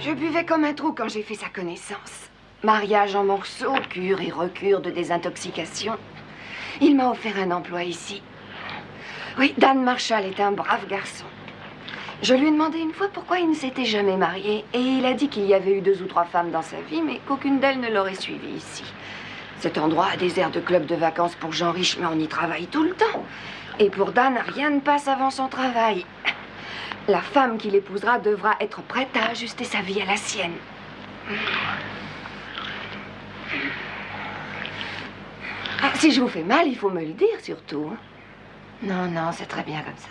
Je buvais comme un trou quand j'ai fait sa connaissance. Mariage en morceaux, cure et recure de désintoxication. Il m'a offert un emploi ici. Oui, Dan Marshall est un brave garçon. Je lui ai demandé une fois pourquoi il ne s'était jamais marié. Et il a dit qu'il y avait eu 2 ou 3 femmes dans sa vie, mais qu'aucune d'elles ne l'aurait suivi ici. Cet endroit a des airs de club de vacances pour gens riches, mais on y travaille tout le temps. Et pour Dan, rien ne passe avant son travail. La femme qu'il épousera devra être prête à ajuster sa vie à la sienne. Ah, si je vous fais mal, il faut me le dire, surtout. Non, non, c'est très bien comme ça.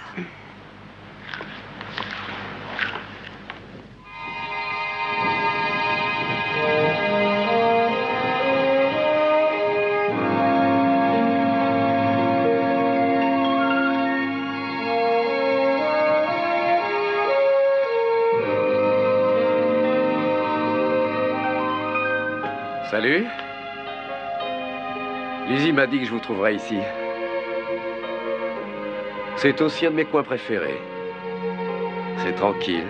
Salut. Lizzie m'a dit que je vous trouverais ici. C'est aussi un de mes coins préférés. C'est tranquille.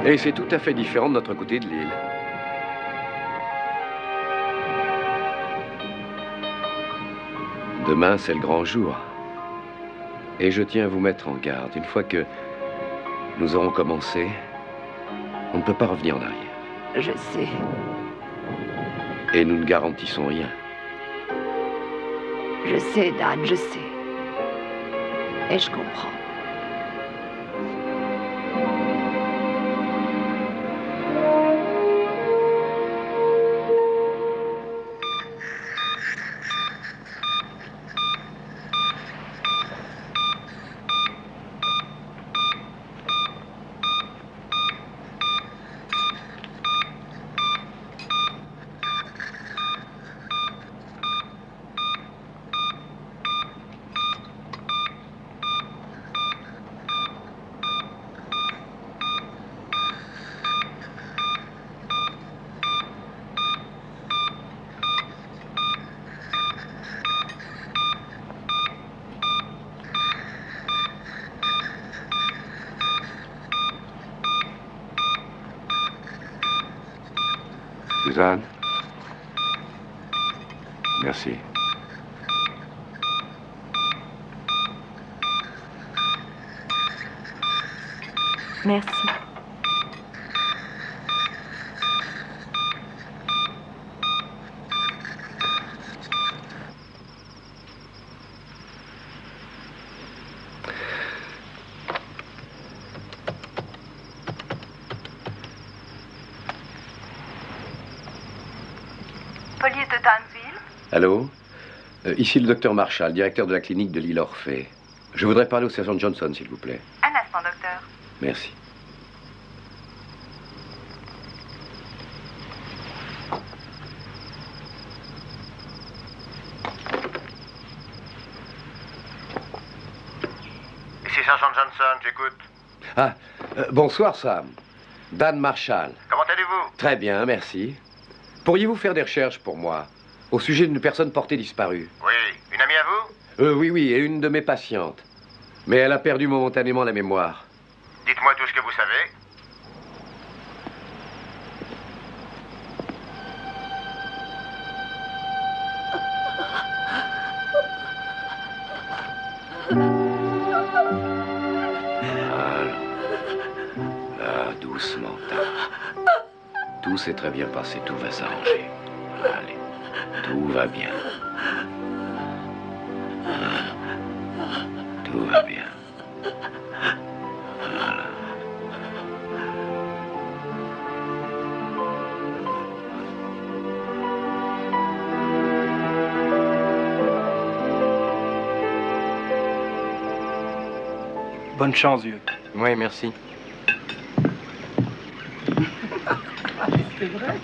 Et c'est tout à fait différent de notre côté de l'île. Demain, c'est le grand jour. Et je tiens à vous mettre en garde. Une fois que nous aurons commencé, on ne peut pas revenir en arrière. Je sais. Et nous ne garantissons rien. Je sais, Dan, je sais. Et je comprends. Suzanne. Merci. Merci. Police de Townsville. Allô? Ici le docteur Marshall, directeur de la clinique de l'île Orphée. Je voudrais parler au sergent Johnson, s'il vous plaît. Un instant, docteur. Merci. Ici sergent Johnson, j'écoute. Ah, bonsoir Sam. Dan Marshall. Comment allez-vous? Très bien, merci. Pourriez-vous faire des recherches pour moi au sujet d'une personne portée disparue? Oui, une amie à vous? Oui, et une de mes patientes. Mais elle a perdu momentanément la mémoire. Dites-moi tout ce que vous savez. Là, doucement. Tout s'est très bien passé, tout va s'arranger. Allez, tout va bien. Tout va bien. Voilà. Bonne chance, vieux. Oui, merci. C'est vrai.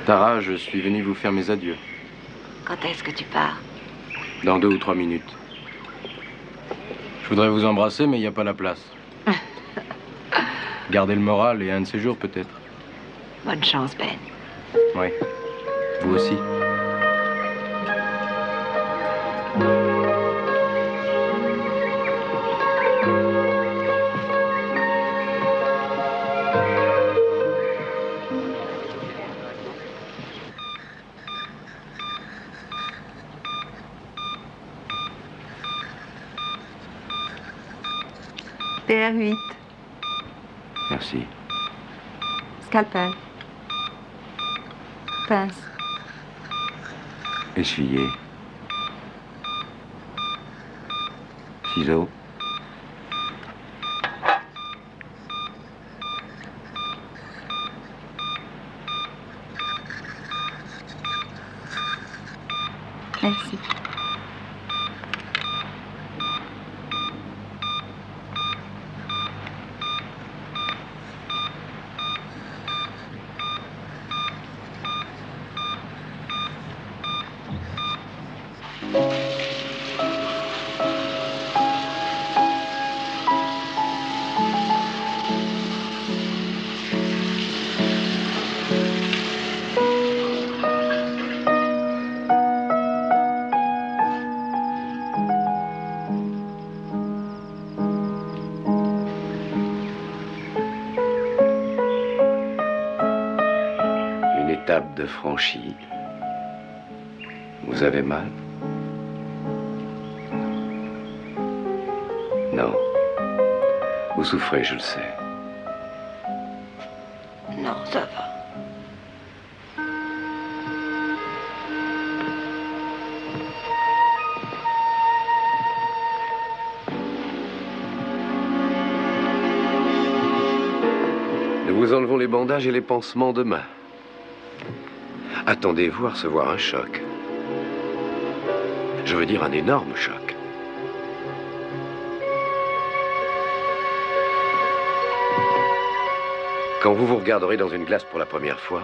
Tara, je suis venu vous faire mes adieux. Quand est-ce que tu pars? Dans 2 ou 3 minutes. Je voudrais vous embrasser, mais il n'y a pas la place. Gardez le moral et un de ces jours, peut-être. Bonne chance, Ben. Oui. Vous aussi. PR8. Merci. Scalpel. Pince. Essuyer. Ciseaux. Merci. Étape de franchie. Vous avez mal? Non. Vous souffrez, je le sais. Non, ça va. Nous vous enlevons les bandages et les pansements demain. Attendez-vous à recevoir un choc. Je veux dire un énorme choc. Quand vous vous regarderez dans une glace pour la première fois,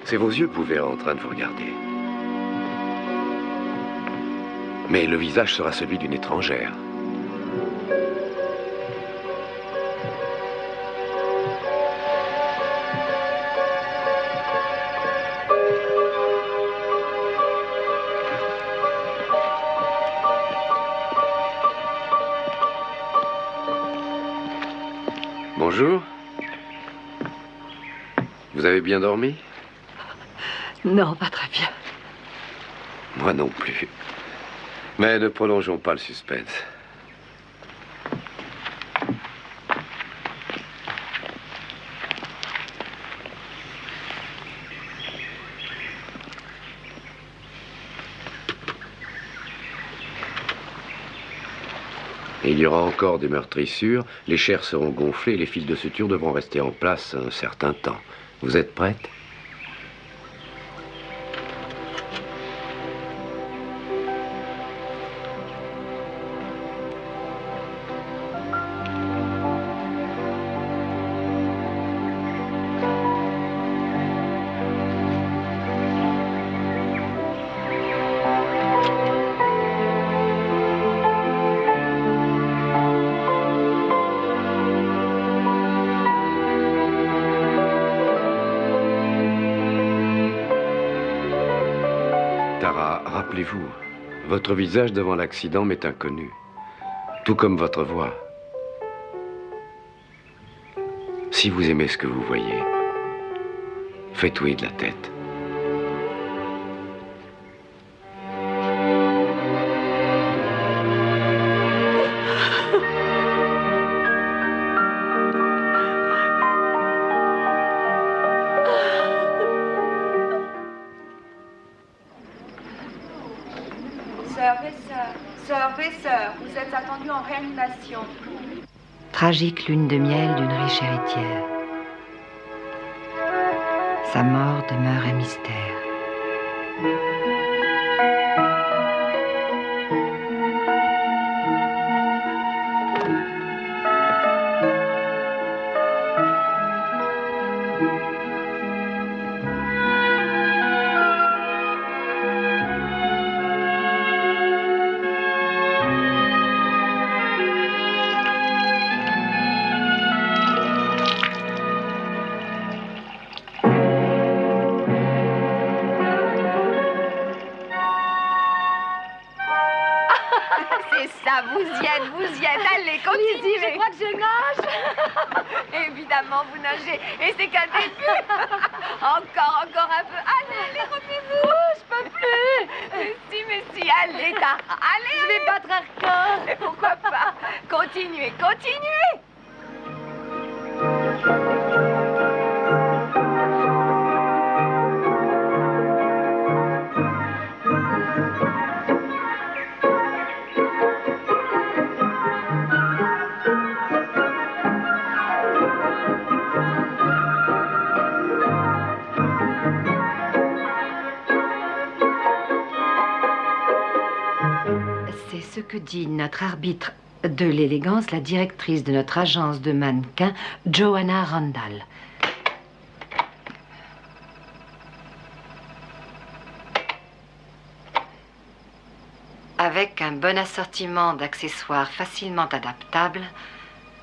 c'est vos yeux que vous verrez en train de vous regarder. Mais le visage sera celui d'une étrangère. Bonjour. Vous avez bien dormi? Non, pas très bien. Moi non plus. Mais ne prolongeons pas le suspense. Il y aura encore des meurtrissures, les chairs seront gonflées et les fils de suture devront rester en place un certain temps. Vous êtes prête? Rappelez-vous, votre visage devant l'accident m'est inconnu, tout comme votre voix. Si vous aimez ce que vous voyez, faites oui de la tête. Sœur, vous êtes attendue en réanimation. Tragique lune de miel d'une riche héritière. Sa mort demeure un mystère. Vous y êtes, allez, continuez. Je crois que je nage. Évidemment. évidemment, vous nagez. Et c'est qu'un début. Encore un peu. Allez, revenez-vous. Je peux plus. Mais si, allez, Tara. Allez, je vais battre Arcor. Mais pourquoi pas? Continuez. C'est ce que dit notre arbitre de l'élégance, la directrice de notre agence de mannequins, Joanna Randall. Avec un bon assortiment d'accessoires facilement adaptables,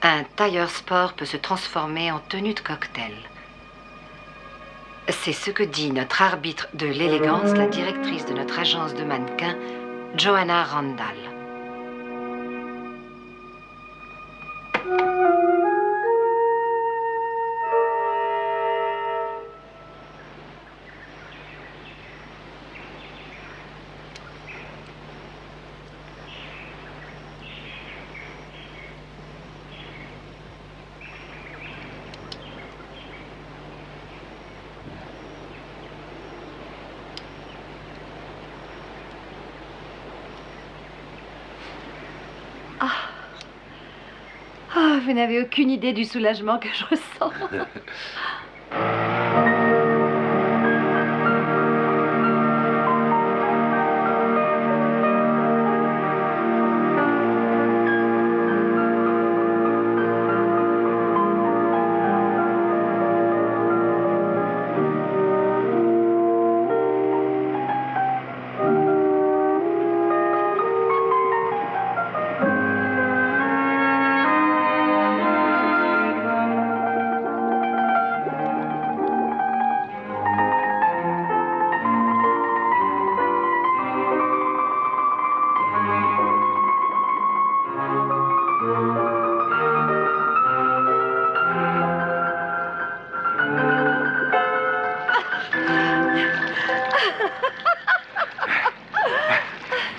un tailleur sport peut se transformer en tenue de cocktail. C'est ce que dit notre arbitre de l'élégance, la directrice de notre agence de mannequins, Joanna Randall. Oh, vous n'avez aucune idée du soulagement que je ressens.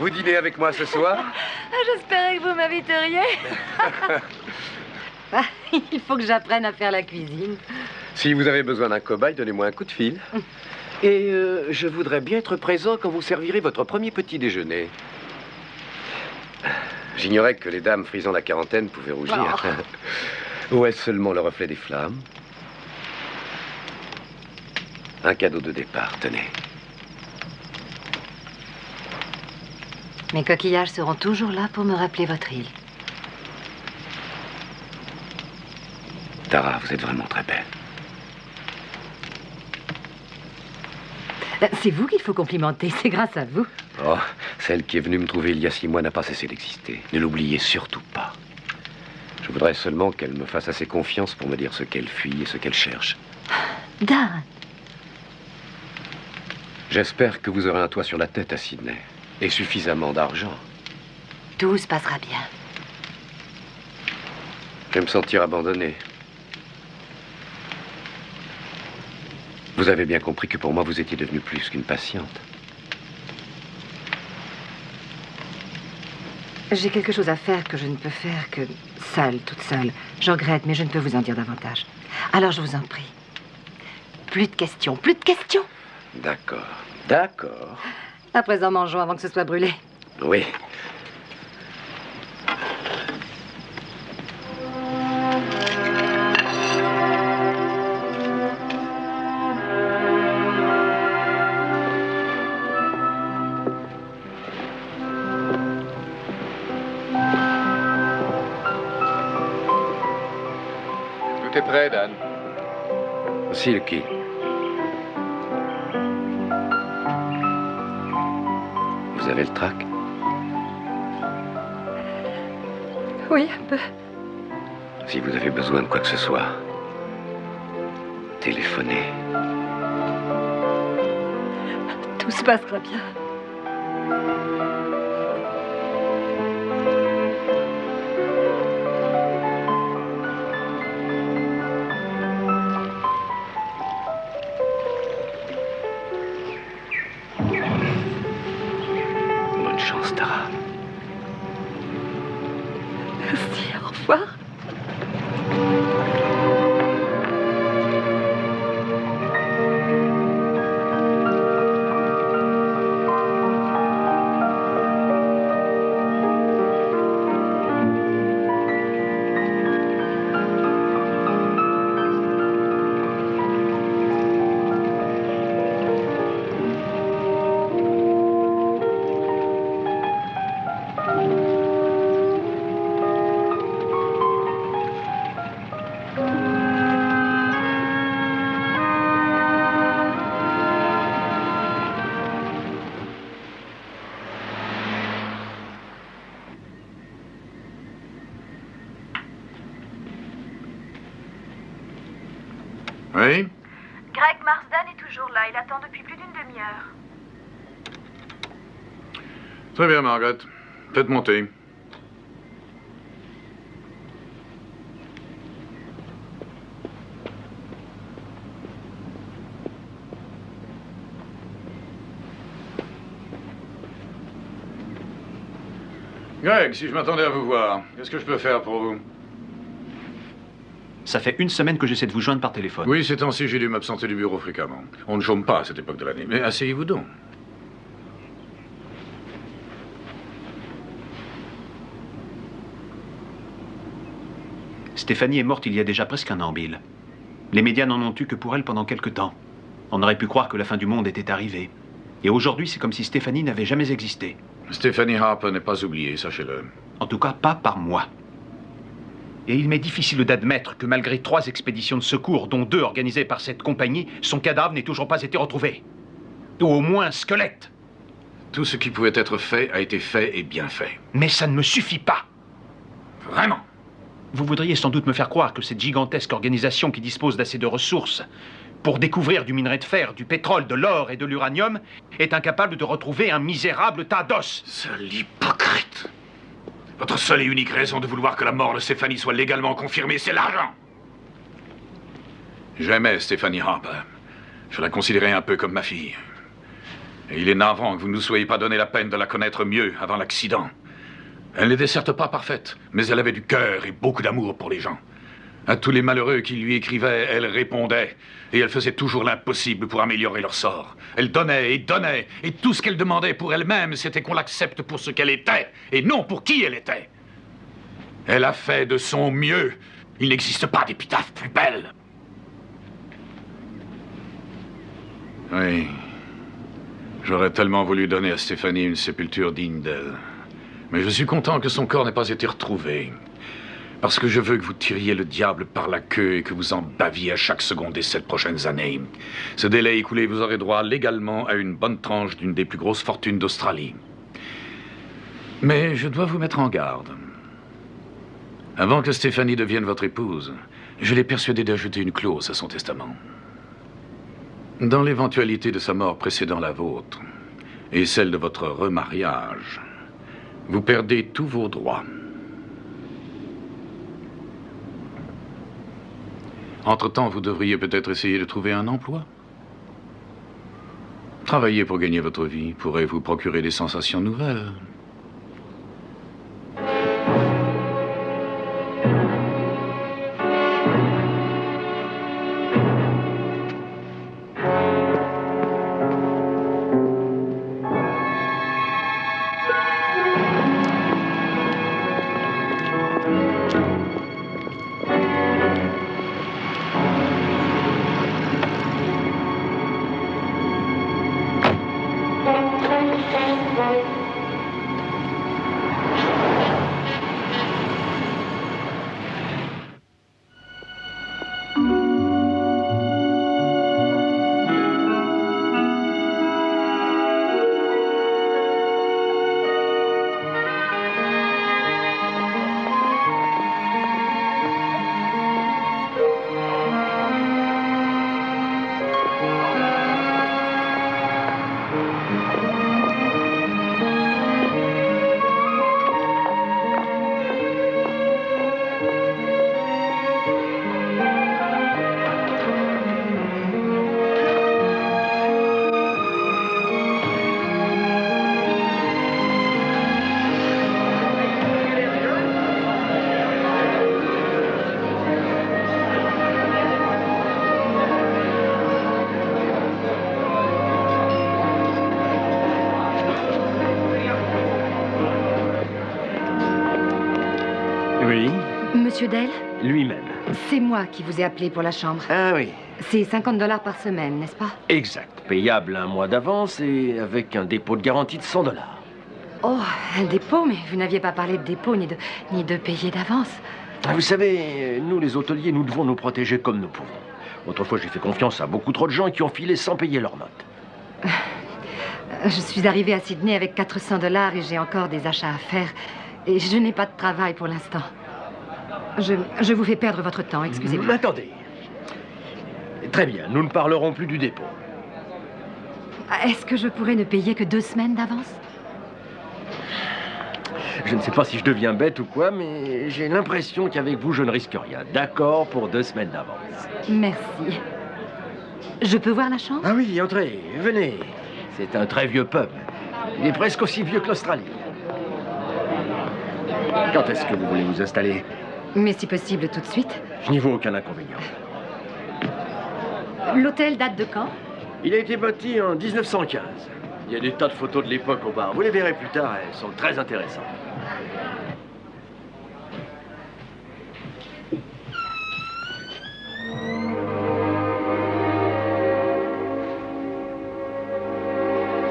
Vous dînez avec moi ce soir? J'espérais que vous m'inviteriez. Il faut que j'apprenne à faire la cuisine. Si vous avez besoin d'un cobaye, donnez-moi un coup de fil. Et je voudrais bien être présent quand vous servirez votre premier petit déjeuner. J'ignorais que les dames frisant la quarantaine pouvaient rougir. Ou est-ce seulement le reflet des flammes? Un cadeau de départ, tenez. Mes coquillages seront toujours là pour me rappeler votre île. Tara, vous êtes vraiment très belle. C'est vous qu'il faut complimenter, c'est grâce à vous. Oh, celle qui est venue me trouver il y a 6 mois n'a pas cessé d'exister. Ne l'oubliez surtout pas. Je voudrais seulement qu'elle me fasse assez confiance pour me dire ce qu'elle fuit et ce qu'elle cherche. Dan. J'espère que vous aurez un toit sur la tête à Sydney. Et suffisamment d'argent. Tout se passera bien. Je vais me sentir abandonné. Vous avez bien compris que pour moi, vous étiez devenue plus qu'une patiente. J'ai quelque chose à faire que je ne peux faire que seule, toute seule. Je regrette, mais je ne peux vous en dire davantage. Alors, je vous en prie. Plus de questions, plus de questions. D'accord, d'accord. À présent, mangeons avant que ce soit brûlé. Oui. Tout est prêt, Dan. Silky. Vous avez le trac? Oui, un peu. Si vous avez besoin de quoi que ce soit, téléphonez. Tout se passera bien. Oui? Greg Marsden est toujours là. Il attend depuis plus d'une demi-heure. Très bien, Margaret. Faites monter. Greg, si je m'attendais à vous voir, qu'est-ce que je peux faire pour vous? Ça fait une semaine que j'essaie de vous joindre par téléphone. Oui, ces temps-ci, j'ai dû m'absenter du bureau fréquemment. On ne chôme pas à cette époque de l'année. Mais asseyez-vous donc. Stéphanie est morte il y a déjà presque un an, Bill. Les médias n'en ont eu que pour elle pendant quelque temps. On aurait pu croire que la fin du monde était arrivée. Et aujourd'hui, c'est comme si Stéphanie n'avait jamais existé. Stéphanie Harper n'est pas oubliée, sachez-le. En tout cas, pas par moi. Et il m'est difficile d'admettre que malgré 3 expéditions de secours, dont 2 organisées par cette compagnie, son cadavre n'ait toujours pas été retrouvé. Ou au moins un squelette. Tout ce qui pouvait être fait a été fait et bien fait. Mais ça ne me suffit pas. Vraiment. Vous voudriez sans doute me faire croire que cette gigantesque organisation qui dispose d'assez de ressources pour découvrir du minerai de fer, du pétrole, de l'or et de l'uranium est incapable de retrouver un misérable tas d'os. Seul hypocrite. Votre seule et unique raison de vouloir que la mort de Stéphanie soit légalement confirmée, c'est l'argent. J'aimais Stéphanie Harper. Je la considérais un peu comme ma fille. Et il est navrant que vous ne nous soyez pas donné la peine de la connaître mieux avant l'accident. Elle n'était certes pas parfaite, mais elle avait du cœur et beaucoup d'amour pour les gens. À tous les malheureux qui lui écrivaient, elle répondait. Et elle faisait toujours l'impossible pour améliorer leur sort. Elle donnait, et tout ce qu'elle demandait pour elle-même, c'était qu'on l'accepte pour ce qu'elle était, et non pour qui elle était. Elle a fait de son mieux. Il n'existe pas d'épitaphe plus belle. Oui. J'aurais tellement voulu donner à Stéphanie une sépulture digne d'elle. Mais je suis content que son corps n'ait pas été retrouvé. Parce que je veux que vous tiriez le diable par la queue et que vous en baviez à chaque seconde des 7 prochaines années. Ce délai écoulé, vous aurez droit légalement à une bonne tranche d'une des plus grosses fortunes d'Australie. Mais je dois vous mettre en garde. Avant que Stéphanie devienne votre épouse, je l'ai persuadée d'ajouter une clause à son testament. Dans l'éventualité de sa mort précédant la vôtre et celle de votre remariage, vous perdez tous vos droits. Entre-temps, vous devriez peut-être essayer de trouver un emploi. Travailler pour gagner votre vie pourrait vous procurer des sensations nouvelles. Oui. Monsieur Dell? Lui-même. C'est moi qui vous ai appelé pour la chambre. Ah oui. C'est 50 $ par semaine, n'est-ce pas? Exact. Payable un mois d'avance et avec un dépôt de garantie de 100 $. Oh, un dépôt? Mais vous n'aviez pas parlé de dépôt ni de payer d'avance. Vous savez, nous les hôteliers, nous devons nous protéger comme nous pouvons. Autrefois, j'ai fait confiance à beaucoup trop de gens qui ont filé sans payer leurs notes. Je suis arrivée à Sydney avec 400 $ et j'ai encore des achats à faire. Et je n'ai pas de travail pour l'instant. Je vous fais perdre votre temps, excusez-moi. Attendez. Très bien, nous ne parlerons plus du dépôt. Est-ce que je pourrais ne payer que 2 semaines d'avance? Je ne sais pas si je deviens bête ou quoi, mais j'ai l'impression qu'avec vous, je ne risque rien. D'accord pour 2 semaines d'avance. Merci. Je peux voir la chambre? Ah oui, entrez, venez. C'est un très vieux pub. Il est presque aussi vieux que l'Australie. Quand est-ce que vous voulez vous installer? Mais si possible, tout de suite. Je n'y vois aucun inconvénient. L'hôtel date de quand? Il a été bâti en 1915. Il y a des tas de photos de l'époque au bar. Vous les verrez plus tard, elles sont très intéressantes.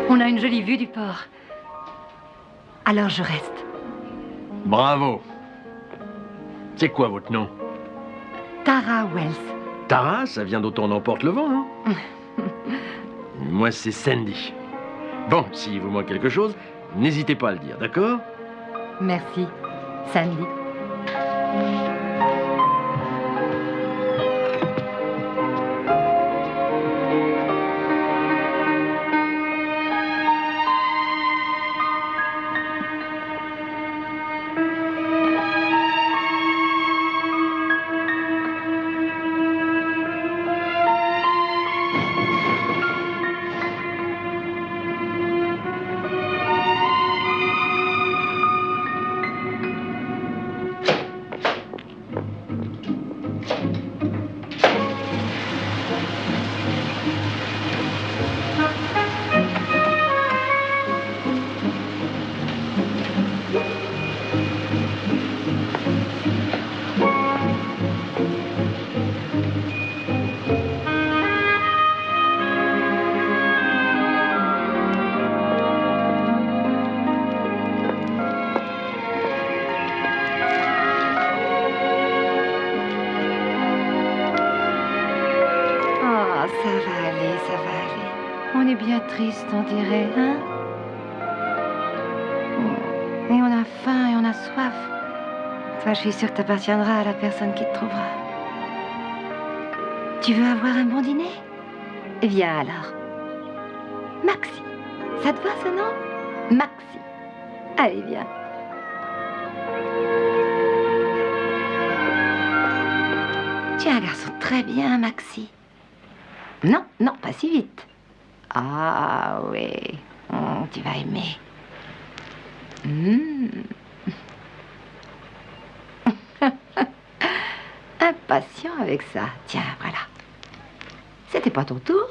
On a une jolie vue du port. Alors je reste. Bravo. C'est quoi votre nom? Tara Wells. Tara, ça vient d'Autant n'emporte le vent, hein? Moi, c'est Sandy. Bon, s'il vous manque quelque chose, n'hésitez pas à le dire, d'accord? Merci, Sandy. On est bien triste, on dirait, hein? Et on a faim et on a soif. Toi, je suis sûre que t'appartiendras à la personne qui te trouvera. Tu veux avoir un bon dîner? Viens alors. Maxi. Ça te va ce nom? Maxi. Allez, viens. Tu es un garçon très bien, Maxi. Non, non, pas si vite. Ah oui, tu vas aimer. Impatient avec ça. Tiens, voilà. C'était pas ton tour?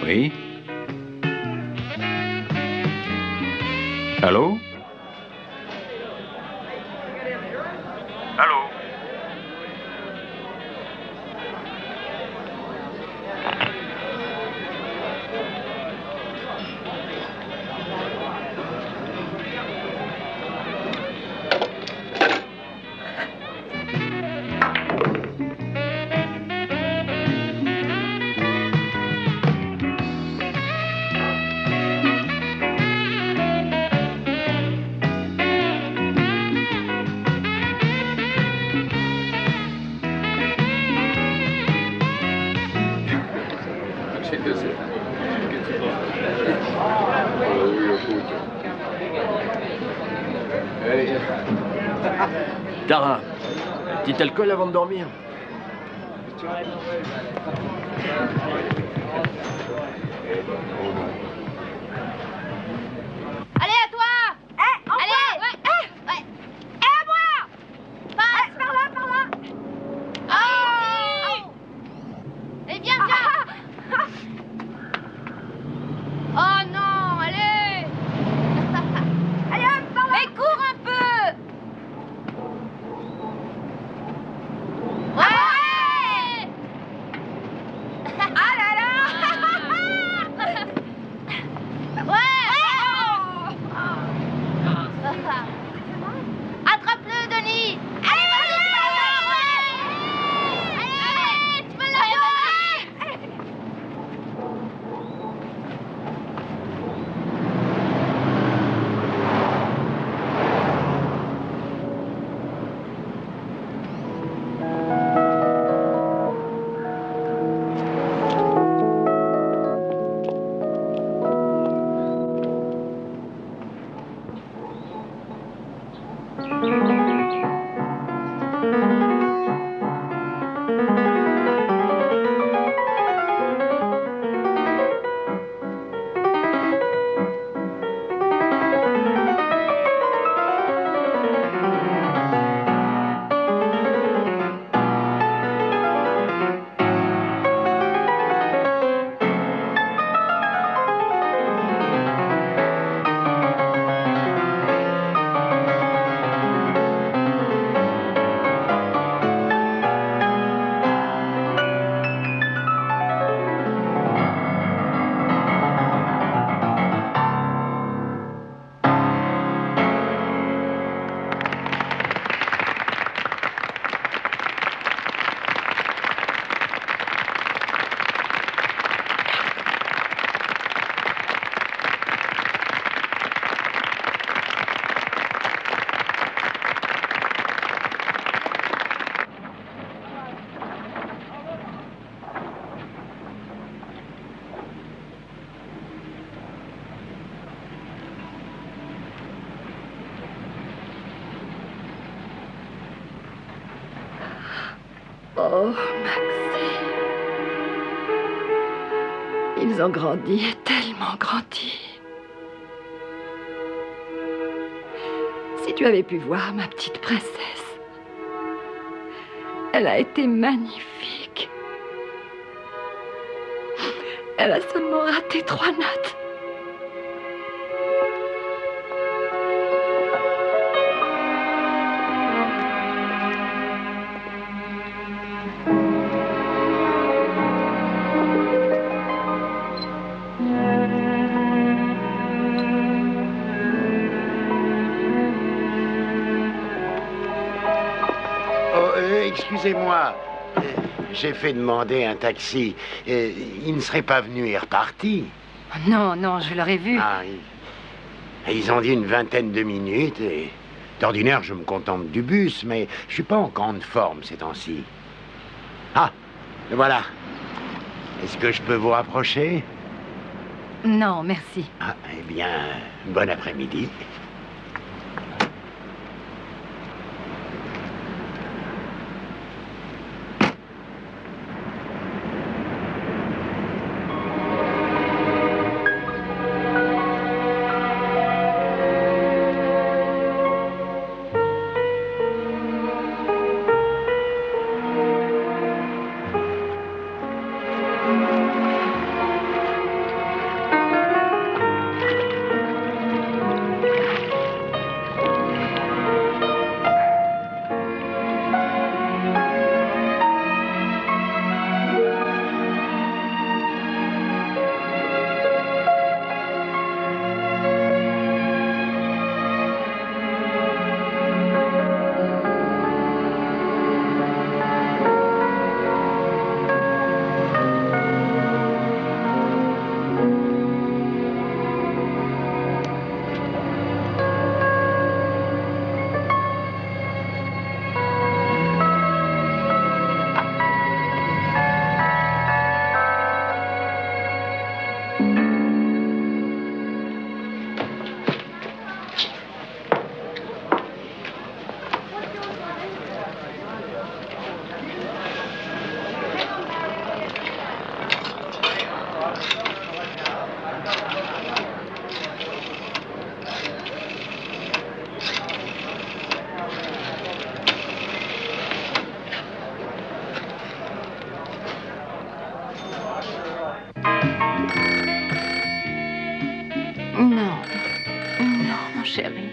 Oui? Allô? Allô? Tara, un petit alcool avant de dormir? Allez, à toi! Allez! Ouais! Et à moi! Passe! Par là! Oh! Et viens! Oh non, allez! Allez, hop, par là! Et cours un peu! Oh, Maxime. Ils ont grandi, tellement grandi. Si tu avais pu voir ma petite princesse, elle a été magnifique. Elle a seulement raté 3 notes. Excusez-moi, j'ai fait demander un taxi. Il ne serait pas venu et reparti. Non, non, je l'aurais vu. Ah, ils ont dit une vingtaine de minutes et d'ordinaire, je me contente du bus, mais je suis pas en grande forme ces temps-ci. Ah, voilà. Est-ce que je peux vous rapprocher? Non, merci. Ah, eh bien, bon après-midi. chérie.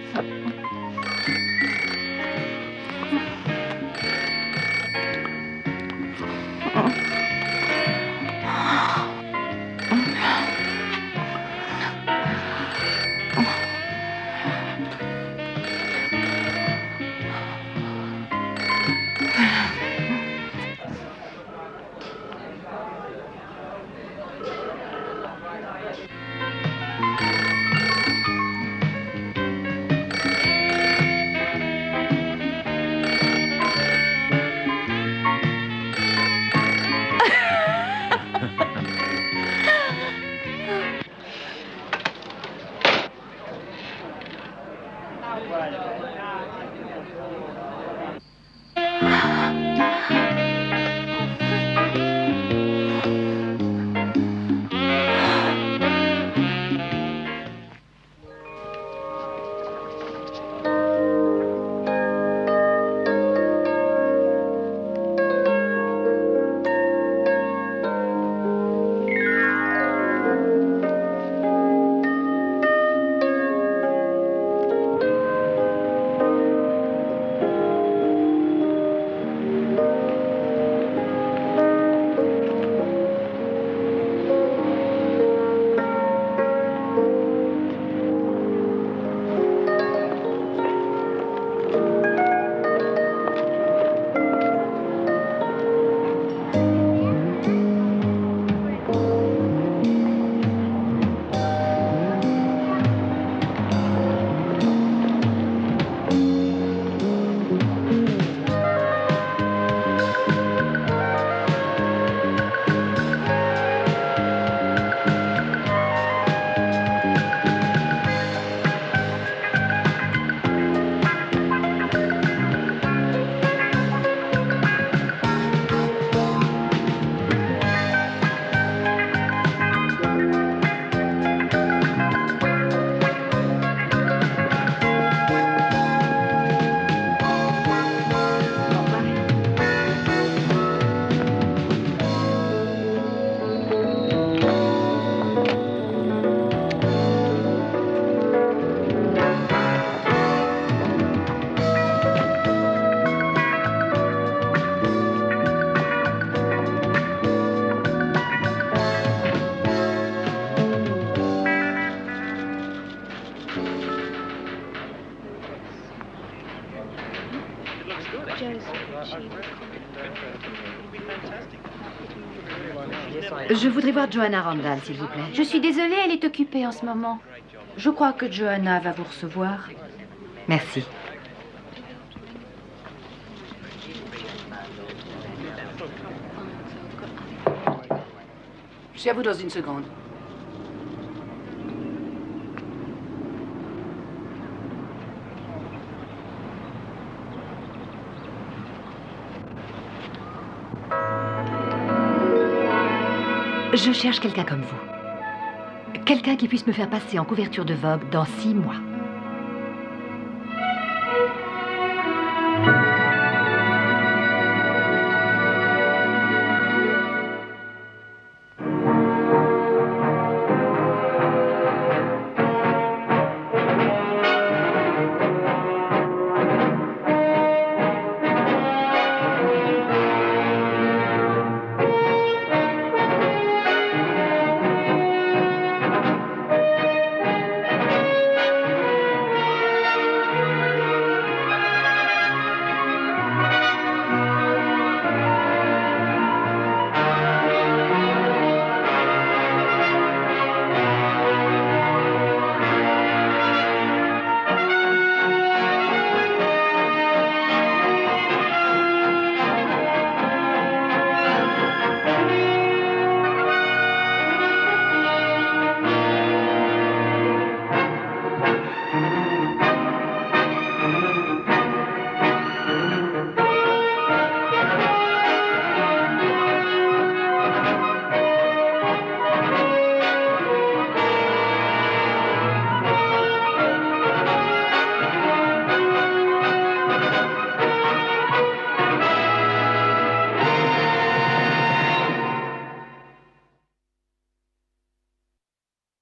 Je voudrais voir Johanna Randall, s'il vous plaît. Je suis désolée, elle est occupée en ce moment. Je crois que Johanna va vous recevoir. Merci. Je suis à vous dans une seconde. Je cherche quelqu'un comme vous. Quelqu'un qui puisse me faire passer en couverture de Vogue dans 6 mois.